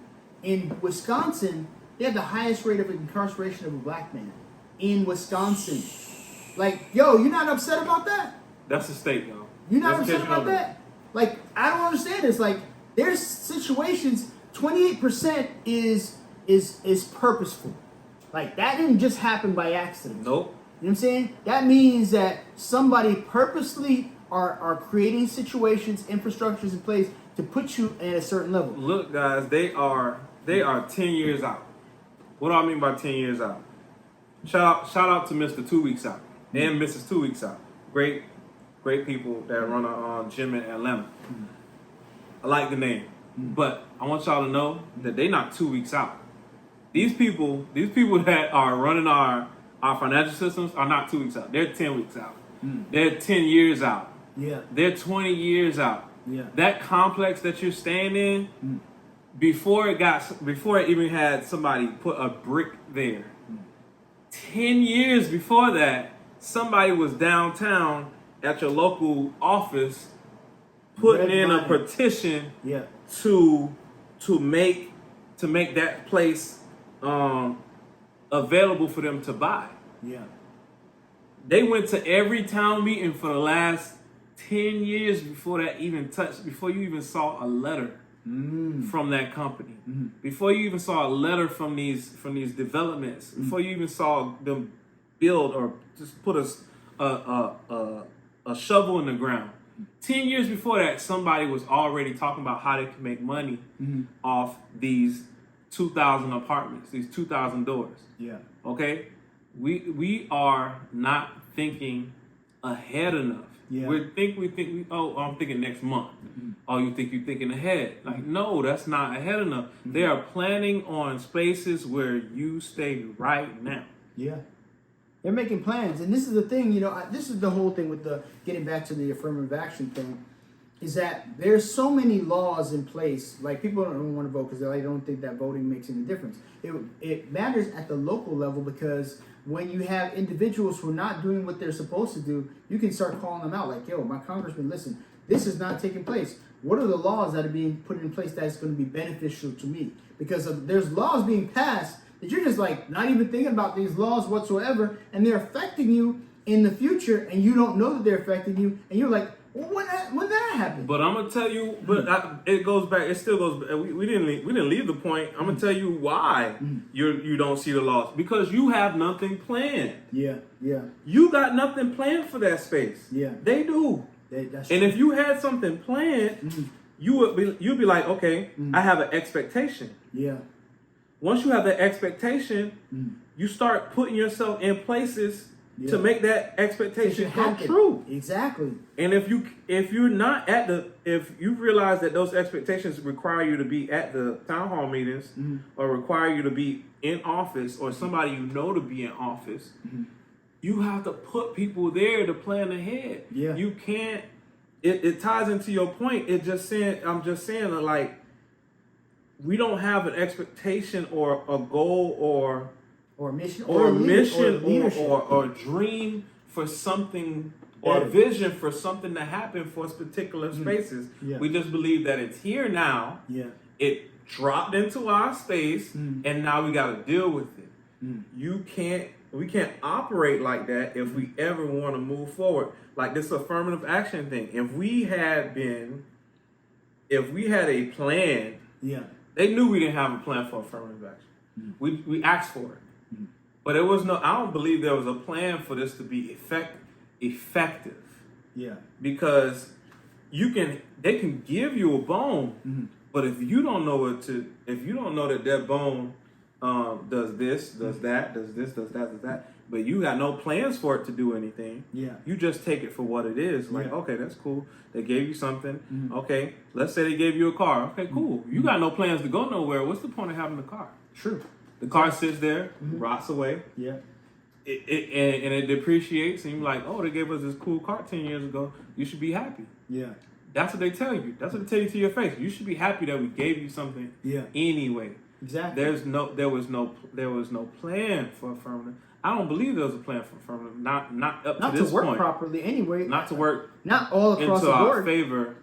In Wisconsin, they have the highest rate of incarceration of a black man. In Wisconsin. Like, yo, you're not upset about that? That's a state, though. You're not upset about that? Like, I don't understand this. Like, there's situations, 28% is purposeful. Like, that didn't just happen by accident. Nope. You know what I'm saying? That means that somebody purposely are creating situations, infrastructures in place to put you at a certain level. Look, guys, they are 10 years out. What do I mean by 10 years out? Shout out to Mr. 2 Weeks Out and Mrs. 2 Weeks Out. Great people that run a gym in Atlanta. I like the name, but I want y'all to know that they're not 2 weeks out. These people that are running our financial systems are not 2 weeks out. They're 10 weeks out. They're 10 years out. Yeah. They're 20 years out. Yeah. That complex that you're staying in, before it even had somebody put a brick there, 10 years before that, somebody was downtown at your local office putting in a petition to make that place available for them to buy. Yeah. They went to every town meeting for the last 10 years before you even saw a letter from that company. Before you even saw a letter from these developments, before you even saw them build or just put a shovel in the ground. 10 years before that, somebody was already talking about how they can make money off these 2,000 apartments, these 2,000 doors. Yeah. Okay? We are not thinking ahead enough. Yeah. I'm thinking next month. Oh, you think you're thinking ahead. Like, no, that's not ahead enough. They are planning on spaces where you stay right now. Yeah. They're making plans. And this is the thing, this is the whole thing with the getting back to the affirmative action thing, is that there's so many laws in place. Like, people don't want to vote because they don't think that voting makes any difference. It matters at the local level, because when you have individuals who are not doing what they're supposed to do, you can start calling them out. Like, yo, my congressman, listen, this is not taking place. What are the laws that are being put in place that's going to be beneficial to me? Because there's laws being passed that you're just like not even thinking about these laws whatsoever, and they're affecting you in the future, and you don't know that they're affecting you, and you're like, well, when that happened? But I'm gonna tell you, it goes back. It still goes. We didn't leave the point. I'm gonna tell you why you don't see the loss, because you have nothing planned. Yeah. You got nothing planned for that space. Yeah, they do. That's and if you had something planned, you'd be like, okay, I have an expectation. Yeah. Once you have that expectation, you start putting yourself in places to make that expectation come true. Exactly. And if you realize that those expectations require you to be at the town hall meetings, or require you to be in office, or somebody to be in office, you have to put people there to plan ahead. Yeah. You can't. It ties into your point. I'm just saying that, like, we don't have an expectation or a goal or a mission or a dream for something, or a vision for something to happen for particular spaces. Yeah. We just believe that it's here now. Yeah. It dropped into our space, and now we got to deal with it. We can't operate like that if we ever want to move forward. Like this affirmative action thing. If we had a plan, they knew we didn't have a plan for affirmative action. We asked for it. But I don't believe there was a plan for this to be effective. Yeah. Because they can give you a bone, but if you don't know that bone does this, does that, does this, does that, does that, but you got no plans for it to do anything. Yeah. You just take it for what it is. Like, okay, that's cool. They gave you something. Okay, let's say they gave you a car. Okay, cool. You got no plans to go nowhere. What's the point of having a car? True. The car sits there, rots away. Yeah. It depreciates, and you're like, oh, they gave us this cool car 10 years ago. You should be happy. Yeah. That's what they tell you. That's what they tell you to your face. You should be happy that we gave you something anyway. Exactly. There was no plan for affirmative. I don't believe there was a plan for affirmative. Not to this work point. properly anyway. Not to work. Not all across into the board. our favor.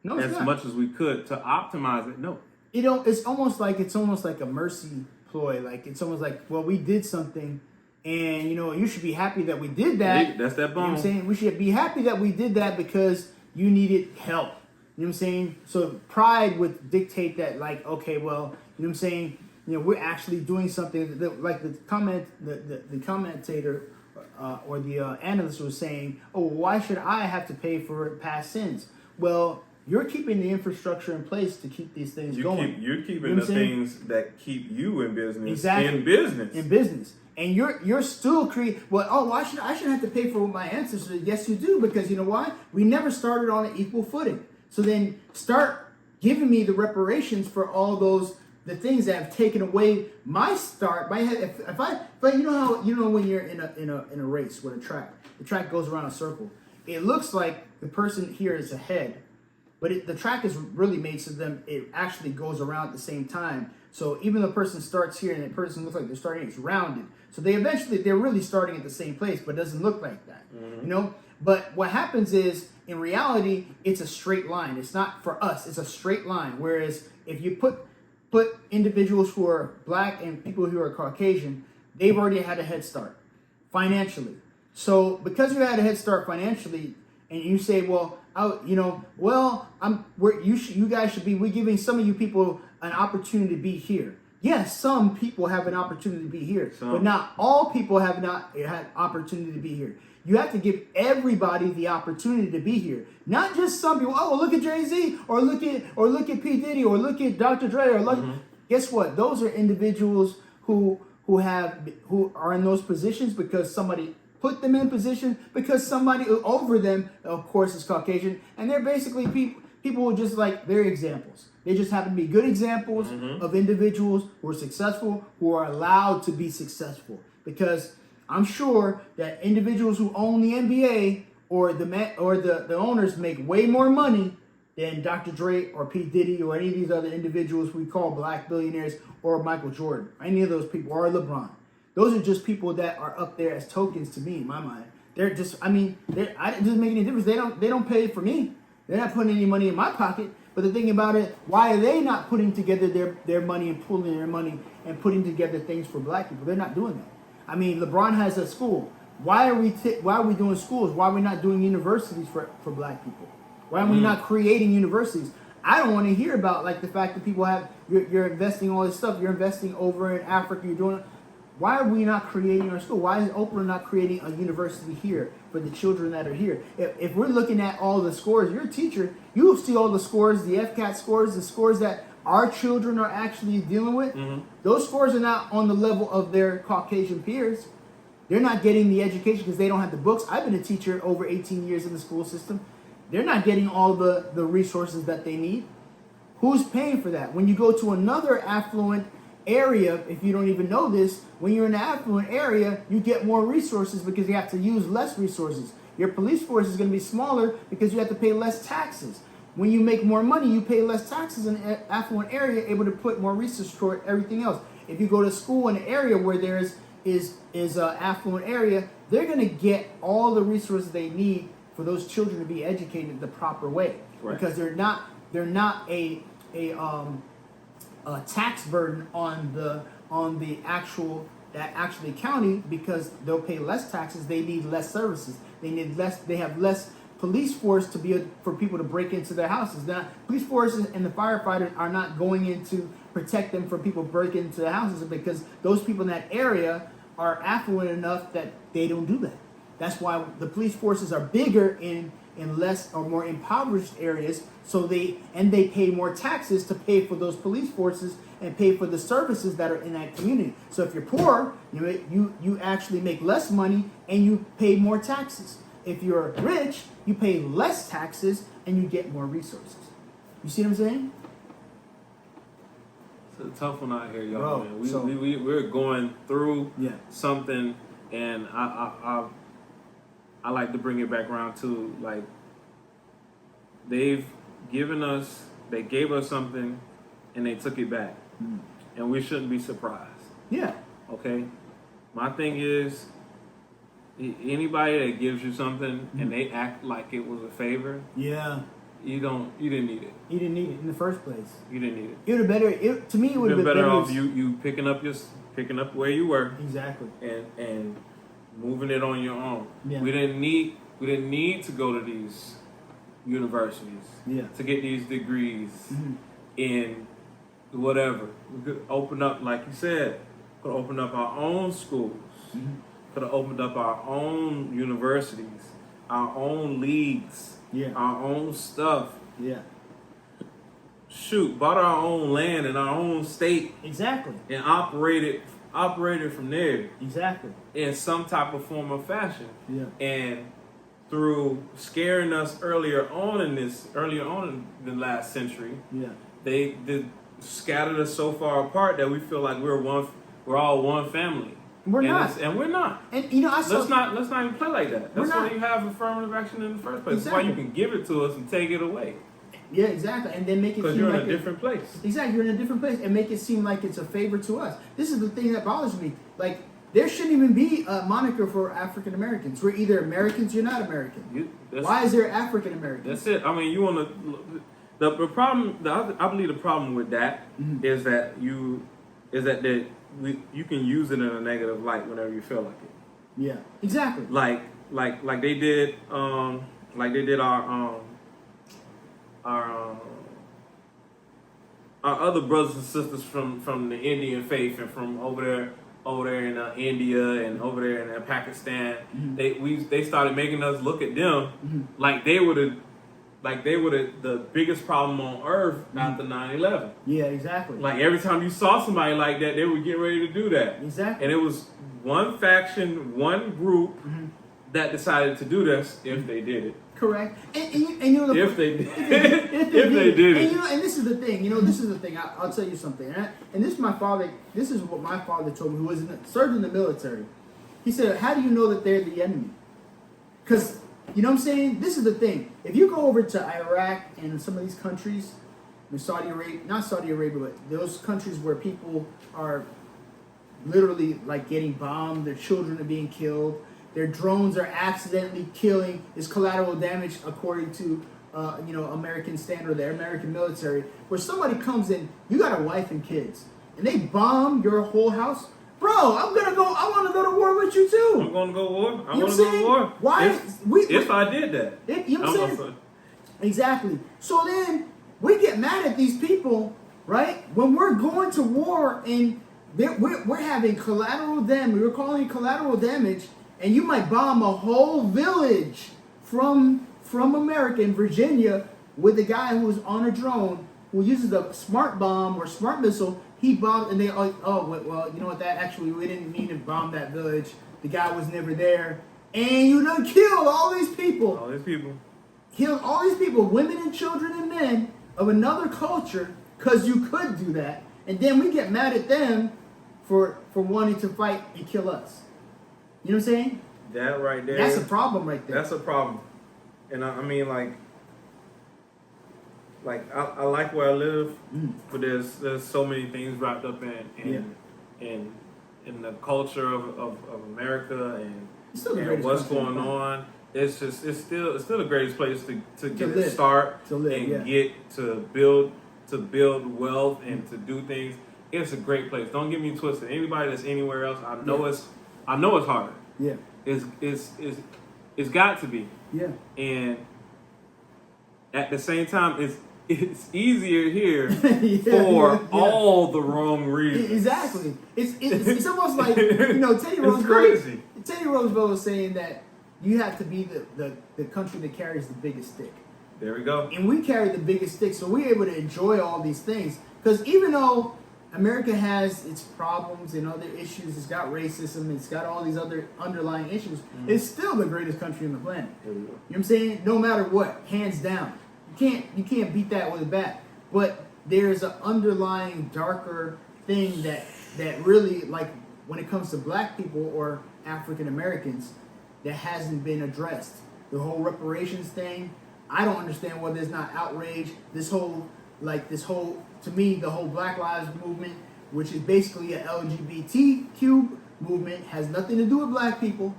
No, it's as not. much as we could to optimize it. No. It's almost like a mercy ploy. Like it's almost like, well, we did something, and you should be happy that we did that. That's that bone. You know what I'm saying? We should be happy that we did that because you needed help. You know what I'm saying? So pride would dictate that, like, okay, well, you know what I'm saying? We're actually doing something that, like the commentator or the analyst was saying, oh, why should I have to pay for past sins? Well, you're keeping the infrastructure in place to keep these things going. You're keeping the things that keep you in business. Exactly. In business. And you're still creating. Well, I shouldn't have to pay for what my ancestors did. Yes, you do, because you know why? We never started on an equal footing. So then start giving me the reparations for all the things that have taken away my start. If I when you're in a race with a track, the track goes around a circle. It looks like the person here is ahead, but the track is really made so that it actually goes around at the same time. So even though the person starts here and the person looks like they're starting, it's rounded. So they're really starting at the same place, but it doesn't look like that. Mm-hmm. But what happens is, in reality, it's a straight line. It's not for us. It's a straight line. Whereas if you put individuals who are black and people who are Caucasian, they've already had a head start financially. So because you had a head start financially, and you say, well, you guys should be. We're giving some of you people an opportunity to be here. Yes, some people have an opportunity to be here, but not all people have not had opportunity to be here. You have to give everybody the opportunity to be here, not just some people. Oh, look at Jay-Z, or look at P. Diddy, or look at Dr. Dre, or look. Mm-hmm. Guess what? Those are individuals who are in those positions because somebody put them in position, because somebody over them, of course, is Caucasian, and they're basically people who just like, they're examples. They just happen to be good examples of individuals who are successful, who are allowed to be successful. Because I'm sure that individuals who own the NBA or the owners make way more money than Dr. Dre or P. Diddy or any of these other individuals we call black billionaires, or Michael Jordan, or any of those people, or LeBron. Those are just people that are up there as tokens to me in my mind. They're just, it doesn't make any difference. They don't pay for me. They're not putting any money in my pocket. But the thing about it, why are they not putting together their money and pooling their money and putting together things for black people? They're not doing that. LeBron has a school. Why are we doing schools? Why are we not doing universities for black people? Why are we not creating universities? I don't want to hear about like the fact that people you're investing all this stuff. You're investing over in Africa. You're doing. Why are we not creating our school? Why is Oprah not creating a university here for the children that are here? If we're looking at all the scores, you're a teacher, you see all the scores, the FCAT scores, the scores that our children are actually dealing with. Mm-hmm. Those scores are not on the level of their Caucasian peers. They're not getting the education because they don't have the books. I've been a teacher over 18 years in the school system. They're not getting all the resources that they need. Who's paying for that? When you go to another affluent area, if you don't even know this, when you're in an affluent area, you get more resources because you have to use less resources. Your police force is going to be smaller because you have to pay less taxes. When you make more money, you pay less taxes in an affluent area, able to put more resources toward everything else. If you go to school in an area where there is an affluent area, they're going to get all the resources they need for those children to be educated the proper way. Right. Because they're not a tax burden on the actual county, because they'll pay less taxes. They need less services. They have less police force for people to break into their houses. Now, police forces and the firefighters are not going in to protect them from people breaking into their houses, because those people in that area are affluent enough that they don't do that. That's why the police forces are bigger in less or more impoverished areas, so they pay more taxes to pay for those police forces and pay for the services that are in that community. So if you're poor, you actually make less money and you pay more taxes. If you're rich, you pay less taxes and you get more resources. You see what I'm saying? It's a tough one out here, y'all. Bro, man. We're going through something, and I like to bring it back around to, like, they gave us something and they took it back. and we shouldn't be surprised. Yeah. Okay? My thing is, anybody that gives you something and they act like it was a favor, yeah, you didn't need it. You didn't need it in the first place. You didn't need it. It would have better. To me, it would have been better off you picking up where you were exactly and moving it on your own. Yeah. We didn't need to go to these universities to get these degrees in whatever. We could open up, like you said, could open up our own schools. Could have opened up our own universities, our own leagues, our own stuff. Yeah. Shoot, bought our own land in our own state. Exactly. And operated from there. Exactly. In some type of form or fashion. Yeah. And through scaring us earlier on in the last century, they scattered us so far apart that we feel like we're all one family. We're not. And we're not. And you know, let's not even play like that. That's why you have affirmative action in the first place. Exactly. That's why you can give it to us and take it away. Yeah, exactly. And then make it because seem you're like in a different place. Exactly, you're in a different place, and make it seem like it's a favor to us. This is the thing that bothers me. Like, there shouldn't even be a moniker for African Americans. We're either Americans, you're not American. Why is there African Americans? That's it. I mean, you want to. The problem. I believe the problem with that is that you can use it in a negative light whenever you feel like it. Yeah, exactly. Like they did. Like they did our other brothers and sisters from the Indian faith and from over there in India and over there in Pakistan. They started making us look at them like they were the biggest problem on earth after 9/11. Yeah, exactly. Like every time you saw somebody like that, they would get ready to do that. Exactly. And it was one faction, one group that decided to do this if they did it. Correct. And you know, if they did it. And you know, and this is the thing. You know, this is the thing. I'll tell you something. And this is my father. This is what my father told me, who served in the military. He said, "How do you know that they're the enemy?" Because you know what I'm saying. This is the thing. If you go over to Iraq and some of these countries, Saudi Arabia, not Saudi Arabia, but those countries where people are literally like getting bombed, their children are being killed. Their drones are accidentally killing. Is collateral damage according to, American standard, the American military. Where somebody comes in, you got a wife and kids, and they bomb your whole house. Bro, I want to go to war with you too. I'm going to go to war. I want to go to war. Why? If I did that. You know what I'm saying? Exactly. So then we get mad at these people, right? When we're going to war and we're having collateral damage. We're calling it collateral damage. And you might bomb a whole village from America in Virginia with a guy who is on a drone who uses a smart bomb or smart missile. He bombed, and they well, you know what? That actually we didn't mean to bomb that village. The guy was never there, and you done killed all these people. Killed all these people, women and children and men of another culture, because you could do that, and then we get mad at them for wanting to fight and kill us. You know what I'm saying? That right there. That's a problem right there. That's a problem. And I mean, like I like where I live, but there's so many things wrapped up in the culture of America and what's going on. It's still the greatest place to get a start and get to build wealth and to do things. It's a great place. Don't get me twisted. Anybody that's anywhere else, I know it's harder. Yeah. It's got to be. Yeah. And at the same time, it's easier here for all the wrong reasons. Exactly. It's almost like Teddy Roosevelt. Teddy Roosevelt was saying that you have to be the country that carries the biggest stick. There we go. And we carry the biggest stick, so we're able to enjoy all these things. Because even though America has its problems and other issues, it's got racism, it's got all these other underlying issues, it's still the greatest country on the planet. There we go. You know what I'm saying? No matter what, hands down. You can't beat that with a bat. But there's an underlying darker thing that really, like when it comes to black people or African Americans, that hasn't been addressed. The whole reparations thing, I don't understand why there's not outrage. This whole, to me, the whole Black Lives Movement, which is basically an LGBTQ movement, has nothing to do with black people.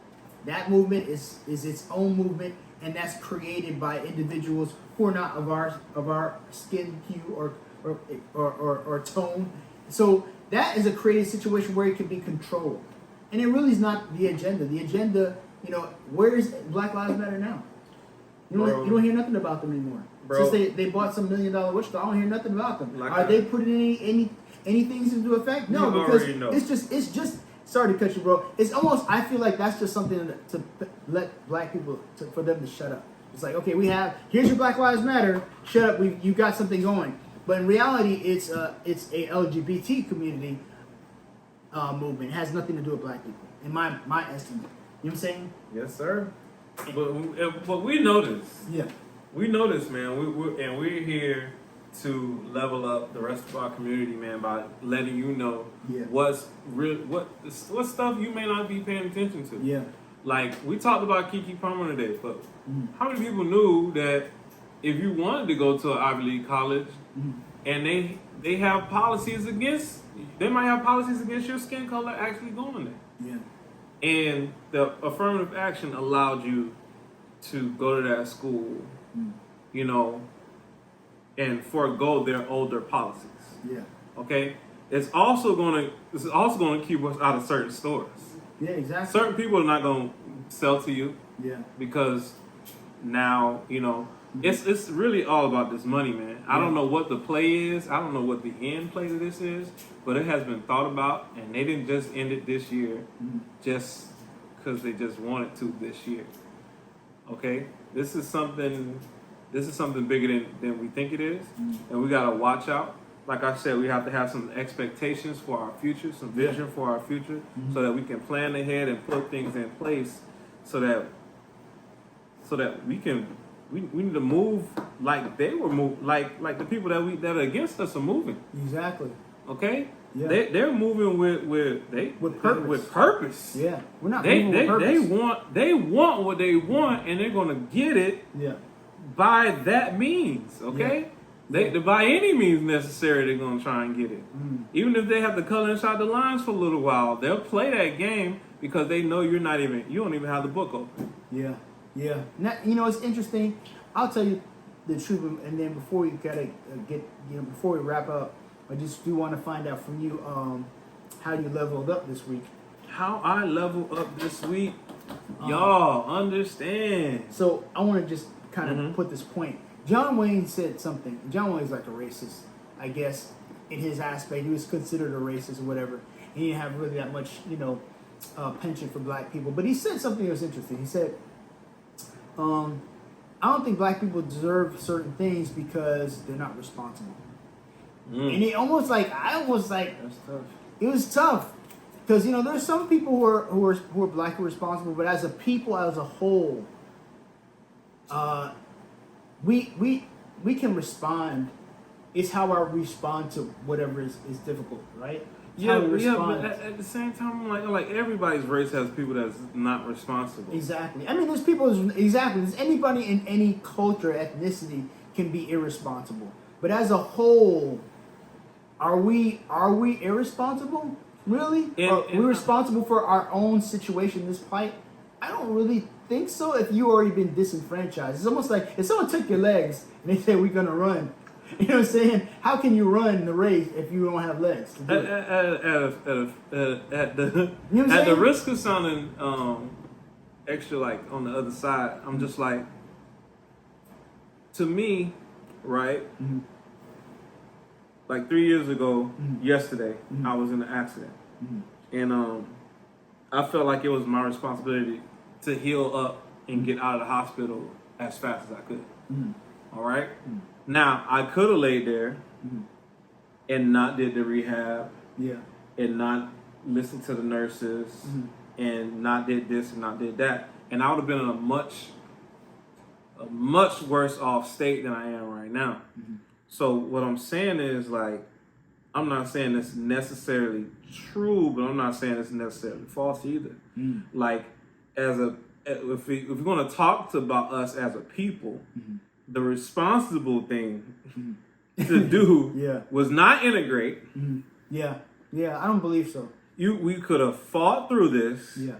That movement is its own movement, and that's created by individuals who are not of our skin hue or tone. So that is a created situation where it can be controlled, and it really is not the agenda. The agenda, where is Black Lives Matter now? You don't hear nothing about them anymore. Bro. Since they bought some $1 million witch, I don't hear nothing about them. Are they putting any things into effect? No, because it's just. Sorry to cut you, bro. It's almost, I feel like that's just something to let black people, for them to shut up. It's like, okay, here's your Black Lives Matter. Shut up. You got something going. But in reality, it's a LGBT community movement. It has nothing to do with black people, in my estimate. You know what I'm saying? Yes, sir. But we know this. Yeah. We know this, man. We're here to level up the rest of our community, man, by letting you know what's real, what stuff you may not be paying attention to. Yeah. Like, we talked about KEKE Palmer today, but how many people knew that if you wanted to go to an Ivy League college and they have policies against, they might have policies against your skin color actually going there. Yeah. And the affirmative action allowed you to go to that school, and forego their older policies. Yeah. Okay? This is also gonna keep us out of certain stores. Yeah, exactly. Certain people are not gonna sell to you. Yeah. Because now, it's really all about this money, man. I don't know what the play is. I don't know what the end play of this is, but it has been thought about, and they didn't just end it this year just because they just wanted to this year. Okay? This is something bigger than we think it is, and we gotta watch out. Like I said, we have to have some expectations for our future, some vision for our future, so that we can plan ahead and put things in place, so that we need to move like they were moving, like the people that are against us are moving. Exactly. Okay. Yeah. They're moving with purpose. With purpose. Yeah. We're not moving with purpose. They want what they want, and they're gonna get it. Yeah. By that means, okay? They by any means necessary, they're gonna try and get it. Even if they have to color inside the lines for a little while, they'll play that game because they know you don't even have the book open. Yeah, yeah. Now, it's interesting. I'll tell you the truth, and then before we before we wrap up, I just do want to find out from you how you leveled up this week. How I level up this week, y'all understand. So I want to just kind of put this point. John Wayne said something. John Wayne's like a racist, I guess, in his aspect. He was considered a racist or whatever. He didn't have really that much, penchant for black people. But he said something that was interesting. He said, I don't think black people deserve certain things because they're not responsible. And he almost like, that's tough. It was tough. Because, there's some people who are black and responsible, but as a people, as a whole, we can respond. It's how I respond to whatever is difficult, right? But at the same time, like everybody's race has people that's not responsible. Exactly. I mean, there's anybody in any culture, ethnicity can be irresponsible. But as a whole, are we irresponsible? Really? Are we responsible for our own situation, this plight? I don't really think so. If you already been disenfranchised, it's almost like if someone took your legs and they say we're gonna run. You know what I'm saying? How can you run the race if you don't have legs? At the risk of sounding extra like on the other side, I'm just like, to me, right? Like 3 years ago, yesterday, I was in an accident, and I felt like it was my responsibility to heal up and get out of the hospital as fast as I could. All right. Now I could have laid there and not did the rehab, and not listened to the nurses, and not did this and not did that, and I would have been in a much worse off state than I am right now. So what I'm saying is, like, I'm not saying it's necessarily true, but I'm not saying it's necessarily false either. Like, if we're going to talk about us as a people, the responsible thing to do was not integrate. Yeah, I don't believe so. We could have fought through this. Yeah.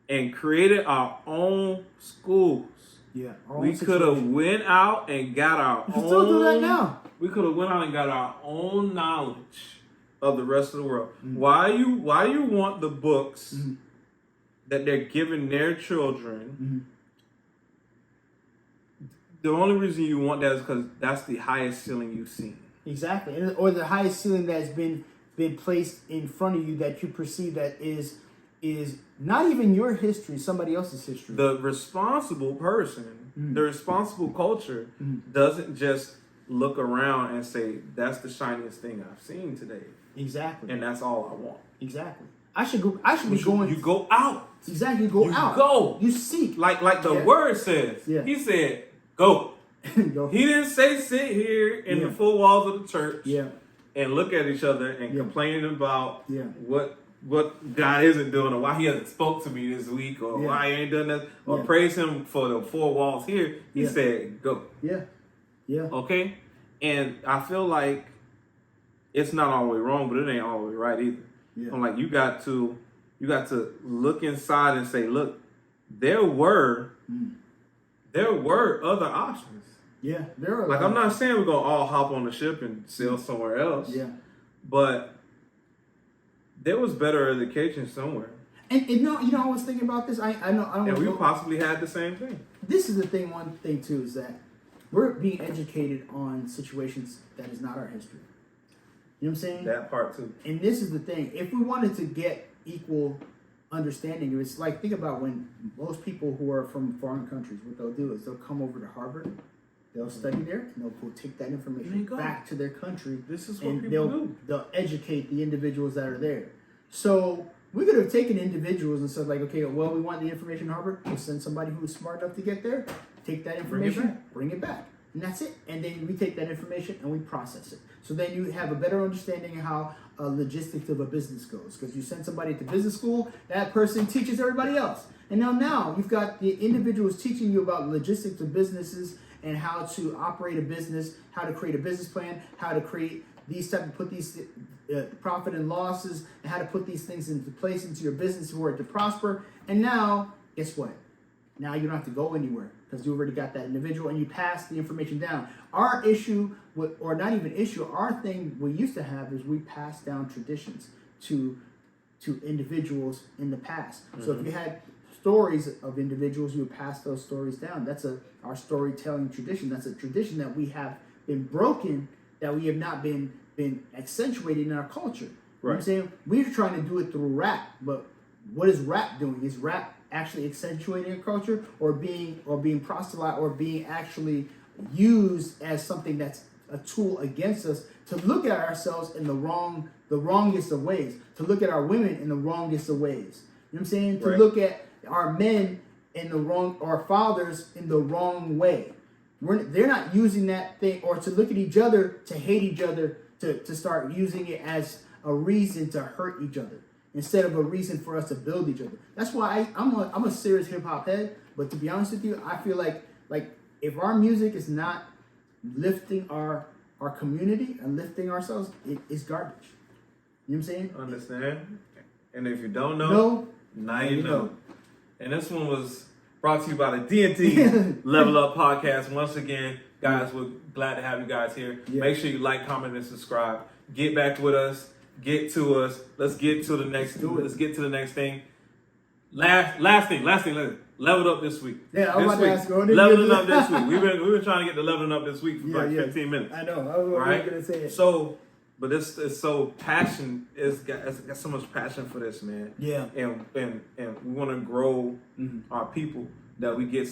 And created our own schools. Yeah. We could have went out and got our own. You still do that now. We could have went out and got our own knowledge of the rest of the world. Why you want the books that they're giving their children? The only reason you want that is because that's the highest ceiling you've seen. Exactly, or the highest ceiling that's been placed in front of you that you perceive that is not even your history, somebody else's history. The responsible person, the responsible culture doesn't just look around and say, that's the shiniest thing I've seen today. Exactly. And that's all I want. Exactly. I should be going. You go out. Exactly. You go out. Go. You seek. Like the word says. Yeah. He said, go. He didn't say sit here in the four walls of the church and look at each other and complaining about what God isn't doing or why he hasn't spoke to me this week or why he ain't done that or praise him for the four walls here. He said, go. Yeah. Yeah. Okay? And I feel like it's not all the way wrong, but it ain't all the way right either. Yeah. I'm like, you got to look inside and say, look, there were other options. Yeah, there are. Like, I'm not saying we're gonna all hop on the ship and sail somewhere else. Yeah, but there was better education somewhere. And I was thinking about this. I don't. And we possibly had the same thing. This is the thing. One thing too is that we're being educated on situations that is not our history. You know what I'm saying? That part too. And this is the thing. If we wanted to get equal understanding, it's like, think about when most people who are from foreign countries, what they'll do is they'll come over to Harvard. They'll study there, and they'll go take that information back to their country. This is what people do. They'll educate the individuals that are there. So we could have taken individuals and said, like, okay, well, we want the information in Harvard. We'll send somebody who's smart enough to get there, take that information, bring it back. And that's it. And then we take that information and we process it. So then you have a better understanding of how logistics of a business goes. Because you send somebody to business school, that person teaches everybody else. And now you've got the individuals teaching you about logistics of businesses and how to operate a business, how to create a business plan, how to create put these profit and losses, and how to put these things into place into your business for it to prosper. And now, guess what? Now you don't have to go anywhere because you already got that individual and you pass the information down. Our issue, or not even issue, our thing we used to have is we pass down traditions to individuals in the past. So if you had stories of individuals, you would pass those stories down. That's our storytelling tradition. That's a tradition that we have been broken, that we have not been accentuated in our culture. Right. You know what I'm saying? We're trying to do it through rap, but what is rap doing? Is rap actually accentuating a culture, or being proselyte, or being actually used as something that's a tool against us to look at ourselves in the wrongest of ways, to look at our women in the wrongest of ways. You know what I'm saying? To look at our men in the wrong, our fathers in the wrong way. They're not using that thing, or to look at each other, to hate each other, to start using it as a reason to hurt each other instead of a reason for us to build each other. That's why I'm a serious hip hop head. But to be honest with you, I feel like if our music is not lifting our community and lifting ourselves, it is garbage. You know what I'm saying? Understand? And if you don't know, now you know. And this one was brought to you by the D&T Level Up Podcast. Once again, guys, we're glad to have you guys here. Yeah. Make sure you like, comment, and subscribe. Get back with us. Get to us. Let's get to the next. Let's get to the next thing. Last thing. Leveled up this week. Yeah, I'm about to ask. Leveling up this week. We've been trying to get the leveling up this week for about 15 minutes. I know. I was going to say it. So. But it's so passion. It's got so much passion for this, man. Yeah. And we want to grow our people that we get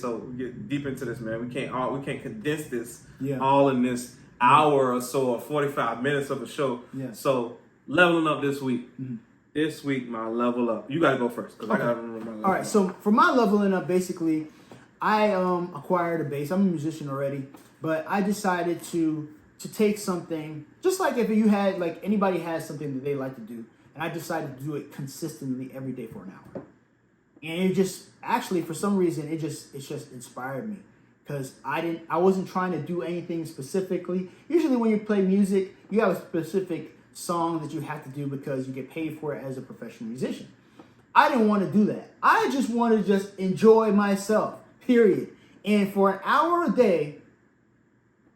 deep into this, man. We can't condense this all in this hour or so or 45 minutes of a show. Yeah. So leveling up this week. This week, my level up. You got to go first. Okay. I got to remember my level. All right. So for my leveling up, basically, I acquired a bass. I'm a musician already, but I decided to take something, just like if you had, like, anybody has something that they like to do, and I decided to do it consistently every day for an hour. And it just, actually, for some reason, it just inspired me, because I wasn't trying to do anything specifically. Usually when you play music, you have a specific song that you have to do because you get paid for it as a professional musician. I didn't want to do that. I just wanted to just enjoy myself, period. And for an hour a day,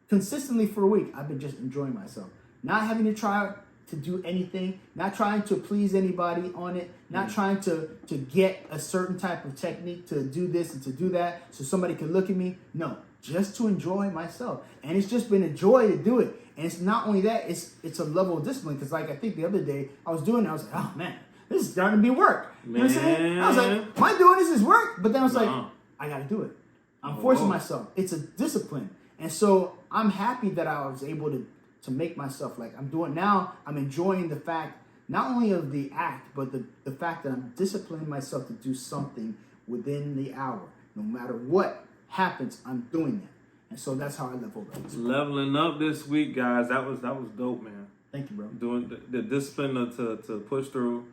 consistently for a week, I've been just enjoying myself. Not having to try to do anything, not trying to please anybody on it, not trying to get a certain type of technique to do this and to do that so somebody can look at me. No, just to enjoy myself. And it's just been a joy to do it. And it's not only that, it's a level of discipline. Because like I think the other day I was doing it, I was like, oh man, this is starting to be work. You know what I'm saying? I was like, am I doing this as work? But then I was like, I got to do it. I'm forcing myself. It's a discipline. And so I'm happy that I was able to make myself like I'm doing now. I'm enjoying the fact not only of the act, but the fact that I'm disciplining myself to do something within the hour. No matter what happens, I'm doing that. And so that's how I leveled up. Leveling up this week, guys. That was dope, man. Thank you, bro. Doing the discipline to push through,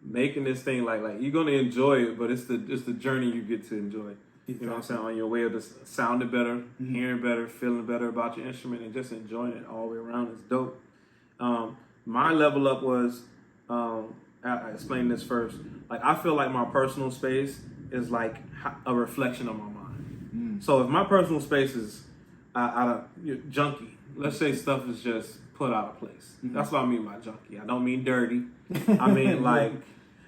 making this thing like you're gonna enjoy it, but it's the journey you get to enjoy. You know what I'm saying? On your way of just sounding better, hearing better, feeling better about your instrument, and just enjoying it all the way around is dope. My level up was, I explained this first. Like, I feel like my personal space is like a reflection of my mind. So if my personal space is junky, let's say stuff is just put out of place. That's what I mean by junky. I don't mean dirty. I mean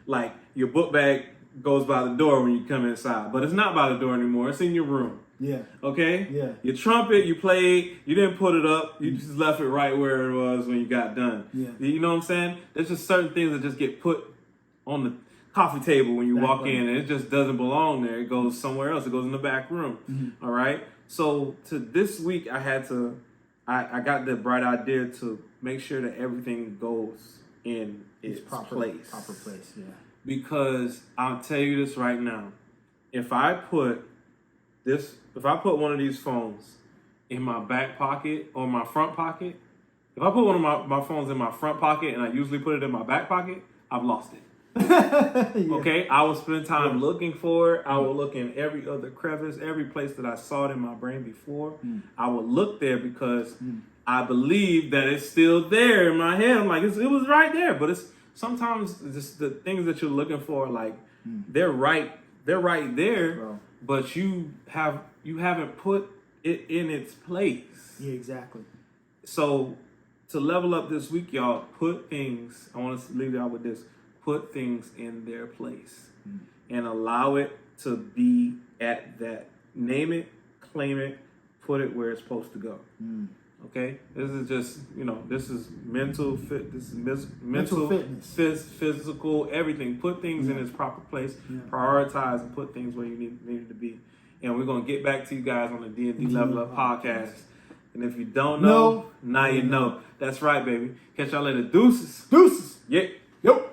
like your book bag goes by the door when you come inside, but it's not by the door anymore. It's in your room. Yeah. Okay? Yeah. Your trumpet, you played, you didn't put it up, you just left it right where it was when you got done. Yeah. You know what I'm saying? There's just certain things that just get put on the coffee table when you walk in, and it just doesn't belong there. It goes somewhere else. It goes in the back room. All right? So to this week, I got the bright idea to make sure that everything goes in its proper place. Proper place, yeah. Because I'll tell you this right now, if I put one of these phones in my back pocket or my front pocket, if I put one of my phones in my front pocket and I usually put it in my back pocket, I've lost it. Okay, I will spend time looking for it. I will look in every other crevice, every place that I saw it in my brain before. I will look there because I believe that it's still there in my head. I'm like, it was right there, but it's sometimes just the things that you're looking for, like they're right there, bro. But you haven't put it in its place. Yeah, exactly. So to level up this week, y'all, put things. I want to leave y'all with this: put things in their place and allow it to be at that. Name it, claim it, put it where it's supposed to go. Okay, this is just, this is mental fit. This is mental fitness, physical, everything. Put things in its proper place. Prioritize and put things where you need it to be. And we're gonna get back to you guys on the D&D Level Up podcast. And if you don't know, now you know. That's right, baby. Catch y'all later. Deuces. Deuces. Yeah. Yep.